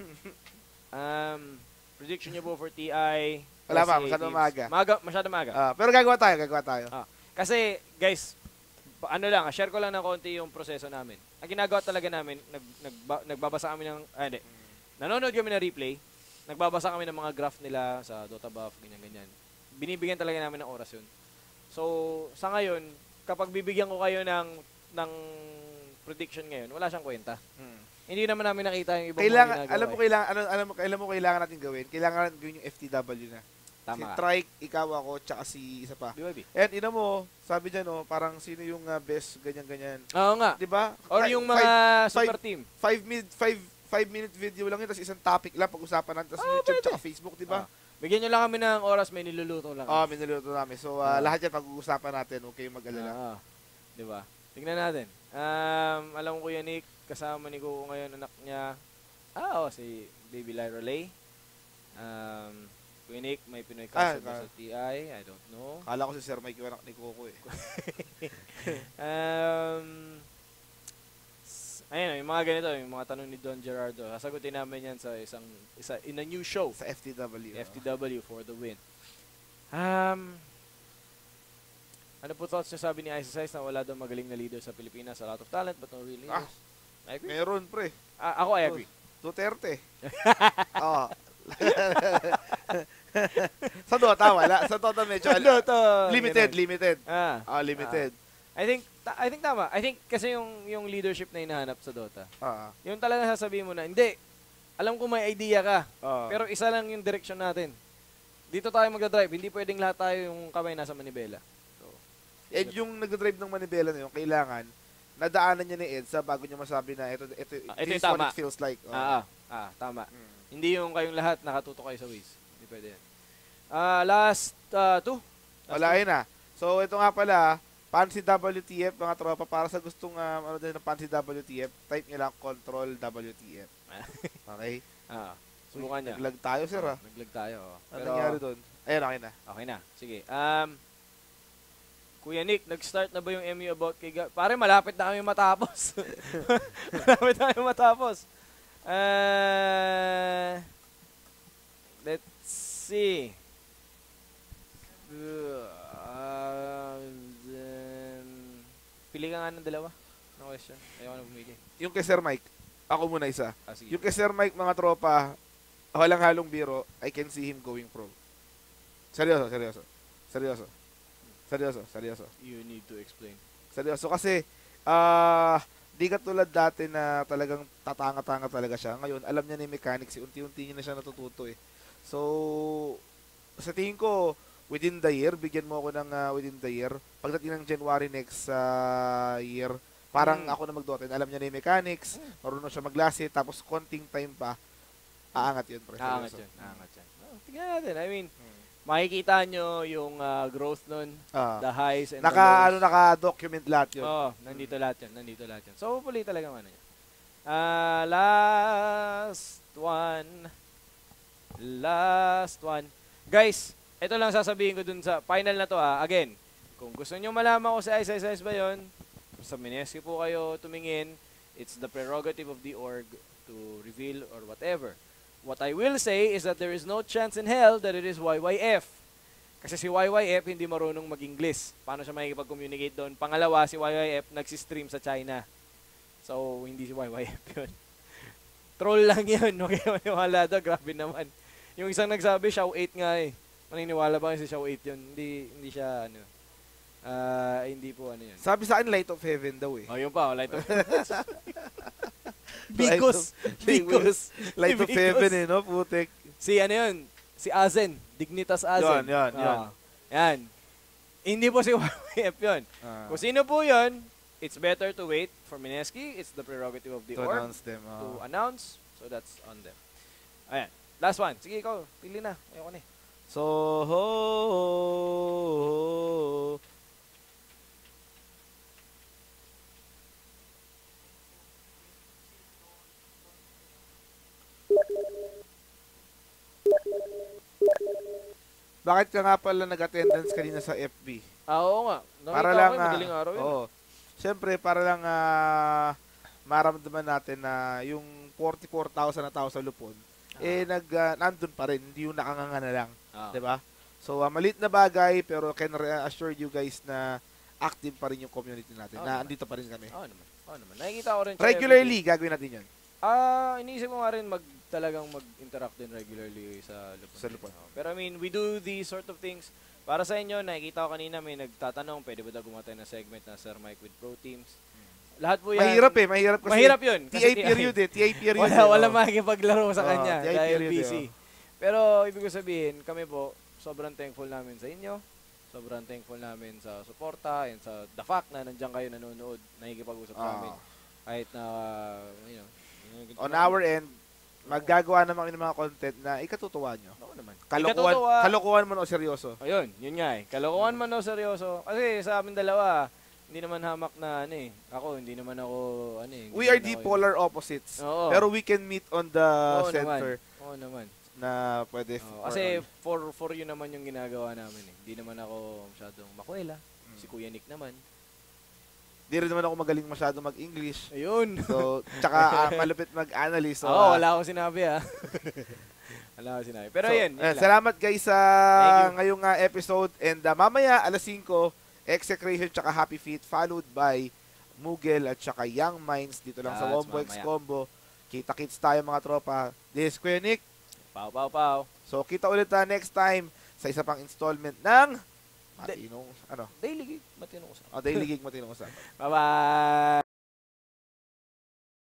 [SPEAKER 1] Prediction niyo po for TI.
[SPEAKER 2] Wala pa, masyadong maaga.
[SPEAKER 1] Masyadong maaga.
[SPEAKER 2] Pero gagawa tayo.
[SPEAKER 1] Kasi, guys, share ko lang ng konti yung proseso namin. Ang ginagawa talaga namin, nagbabasa kami ng, nanonood kami ng replay, nagbabasa kami ng mga graph nila sa Dota Buff, ganyan-ganyan. Binibigyan talaga namin ng oras yun. So, sa ngayon, kapag bibigyan ko kayo ng prediction ngayon, wala siyang kwenta. Hindi naman namin nakita yung ibang mga ginagawa.
[SPEAKER 2] Alam mo kailangan natin gawin? Kailangan natin gawin yung FTW na.
[SPEAKER 1] Tama.
[SPEAKER 2] Si Trike, ikaw ako, tsaka si isa pa.
[SPEAKER 1] BYB.
[SPEAKER 2] And ina mo, sabi dyan, parang sino yung best, ganyan-ganyan.
[SPEAKER 1] Oo nga.
[SPEAKER 2] Diba?
[SPEAKER 1] Or yung mga super team.
[SPEAKER 2] 5-minute video lang yun, tapos isang topic lang, pag-usapan natin, tapos YouTube tsaka Facebook, diba?
[SPEAKER 1] Bigyan nyo lang kami ng oras, may niluluto lang.
[SPEAKER 2] May niluluto namin. So, lahat yan pag-uusapan natin, okay yung mag-alala.
[SPEAKER 1] Diba? Tingnan natin. Alam ko Kuya Nick, kasama ni Kuko ngayon, anak niya. Si Baby Lyra Lay. Kuya Nick, may Pinoy cousin sa TI. I don't know.
[SPEAKER 2] Kala ko si Sir Mike yung anak ni Kuko eh.
[SPEAKER 1] Ayun, yung mga ganito, yung mga tanong ni Don Gerardo. Sasagutin namin yan sa in a new show.
[SPEAKER 2] Sa FTW.
[SPEAKER 1] FTW for the win. Ano po thoughts niyo, sabi ni Ice na wala daw magaling na leader sa Pilipinas, a lot of talent but no real leaders? I agree.
[SPEAKER 2] Meron, pre.
[SPEAKER 1] Ako, I agree.
[SPEAKER 2] Duterte. Sa Dota, wala. Sa Dota medyo limited. Limited.
[SPEAKER 1] I think tama. I think kasi yung leadership na hinahanap sa Dota. Yung talaga sasabihin mo na, hindi, alam ko may idea ka, pero isa lang yung direction natin. Dito tayo magdadrive, hindi pwedeng lahat tayo yung kamay nasa manibela.
[SPEAKER 2] And yung nagdadrive ng manibela na yun, kailangan, nadaanan niya ni EDSA bago niya masabi na ito is what it feels like.
[SPEAKER 1] Tama. Hindi yung kayong lahat nakatuto kayo sa Waze. Hindi pwede yan. Last two.
[SPEAKER 2] Wala yun na. So, ito nga pala, Pansy WTF, mga tropa, para sa gustong din ng Pansy WTF, type nyo lang Control WTF. Okay?
[SPEAKER 1] Subukan niya.
[SPEAKER 2] Naglag tayo, sir.
[SPEAKER 1] Naglag tayo.
[SPEAKER 2] Ano nangyari doon? Ayun, okay na.
[SPEAKER 1] Okay na. Sige. Kuya Nick, nag-start na ba yung MU about kay Pare, malapit na kami matapos. Malapit na kami matapos. Let's see. Pili ka nga ng dalawa. No question. Ayaw na bumili.
[SPEAKER 2] Yung kay Sir Mike, ako muna isa.
[SPEAKER 1] Sige.
[SPEAKER 2] Yung kay Sir Mike, mga tropa, walang halong biro, I can see him going pro. Seryoso.
[SPEAKER 1] You need to explain.
[SPEAKER 2] Seryoso kasi di katulad dati na talagang tatanga-tanga talaga siya. Ngayon, alam niya na yung mechanics, unti-unti niya na siya natututo eh. So, sa tingin ko, within the year, bigyan mo ako ng within the year. Pagdating ng January next year, parang ako na mag-Dota. Alam niya na yung mechanics, marunong siya maglasit, tapos konting time pa, aangat yun.
[SPEAKER 1] Aangat yun. Tingnan natin. I mean, makikita nyo yung growth nun, the highs and the lows.
[SPEAKER 2] Naka-document lahat yun.
[SPEAKER 1] Nandito lahat yun. So, hopefully talaga ano yun. Last one. Guys, ito lang sasabihin ko dun sa final na to Again, kung gusto nyo malaman ko sa Ice ba yun, sa Mineski po kayo tumingin, it's the prerogative of the org to reveal or whatever. What I will say is that there is no chance in hell that it is YYF. Kasi si YYF hindi marunong mag-English. Paano siya makikipag-communicate doon? Pangalawa, si YYF nagsistream sa China. So, hindi si YYF yun. Troll lang yun. Okay, maniwala daw. Grabe naman. Yung isang nagsabi, Xiao 8 nga eh. Maniniwala ba si Xiao 8 yun? Hindi siya, Hindi po ano yun.
[SPEAKER 2] Sabi sa akin, Light of Heaven daw eh.
[SPEAKER 1] Oh, yun pa. Light of
[SPEAKER 2] Bigos.
[SPEAKER 1] Bigos.
[SPEAKER 2] Light of
[SPEAKER 1] Bigos.
[SPEAKER 2] Heaven eh, no? Putek.
[SPEAKER 1] Si ano yun? Si Azen. Dignitas Azen.
[SPEAKER 2] Yan.
[SPEAKER 1] Yan. Hindi po si YF yun. Kung sino po yun, it's better to wait for Mineski. It's the prerogative of the
[SPEAKER 2] To
[SPEAKER 1] org
[SPEAKER 2] announce them.
[SPEAKER 1] to announce. So that's on them. Ayan. Last one. Sige, ikaw. Pili na. Ayoko na eh.
[SPEAKER 2] So, ho. Bakit ka nga pala nag-attendance kanina sa FB?
[SPEAKER 1] Oo nga. Nakita
[SPEAKER 2] Para
[SPEAKER 1] ko
[SPEAKER 2] lang
[SPEAKER 1] yung madaling araw yun.
[SPEAKER 2] Oo. Siyempre, para lang maramdaman natin na yung 44,000 na tao sa Lupon, nandun pa rin, hindi yung nakanganga na lang. Diba? So, maliit na bagay, pero can assure you guys na active pa rin yung community natin, na andito pa rin kami.
[SPEAKER 1] Oo naman. Nakikita ko rin.
[SPEAKER 2] Regularly, gagawin natin yun.
[SPEAKER 1] Iniisip mo nga rin talagang mag-interact din regularly sa Lupon. Pero I mean, we do these sort of things para sa inyo. Nakikita ko kanina may nagtatanong, pwede ba daw gumatay na segment na Sir Mike with Pro Teams? Lahat po yan.
[SPEAKER 2] Mahirap kasi.
[SPEAKER 1] Mahirap yun.
[SPEAKER 2] TA period eh. TA period.
[SPEAKER 1] Wala makikipaglaro sa kanya dahil busy. Pero ibig ko sabihin, kami po, sobrang thankful namin sa inyo. Sobrang thankful namin sa suporta and sa the fact na nandiyan kayo nanonood, nakikipag-usap sa amin. Kahit na,
[SPEAKER 2] on our end, maggagawa naman ng mga content na ikatutuwa nyo.
[SPEAKER 1] Oo naman.
[SPEAKER 2] Kalokohan man o seryoso.
[SPEAKER 1] Ayun, yun nga eh. Kalokohan man o seryoso. Kasi sa amin dalawa, hindi naman hamak na Ako, hindi naman ako
[SPEAKER 2] We are the polar opposites.
[SPEAKER 1] Oo.
[SPEAKER 2] Pero we can meet on the center.
[SPEAKER 1] Oo naman.
[SPEAKER 2] Na pwede.
[SPEAKER 1] Kasi for you naman yung ginagawa namin eh. Hindi naman ako masyadong makwela. Si Kuya Nick naman.
[SPEAKER 2] Di rin naman ako magaling masyado mag-English.
[SPEAKER 1] Ayun.
[SPEAKER 2] So, tsaka malupit mag-analyst. So,
[SPEAKER 1] wala akong sinabi Wala akong sinabi. Pero yun
[SPEAKER 2] salamat guys sa ngayong episode. And mamaya, alas 5, Execration tsaka Happy Feet, followed by Mugel at tsaka Young Minds dito lang sa Wombo X Combo. Kita-kits tayo mga tropa. This is Kuya Nick.
[SPEAKER 1] Pow.
[SPEAKER 2] So, kita ulit next time sa isa pang installment ng Matinong,
[SPEAKER 1] Daily Gig Matinong Usapan.
[SPEAKER 2] Daily Gig Matinong Usapan.
[SPEAKER 1] Bye-bye!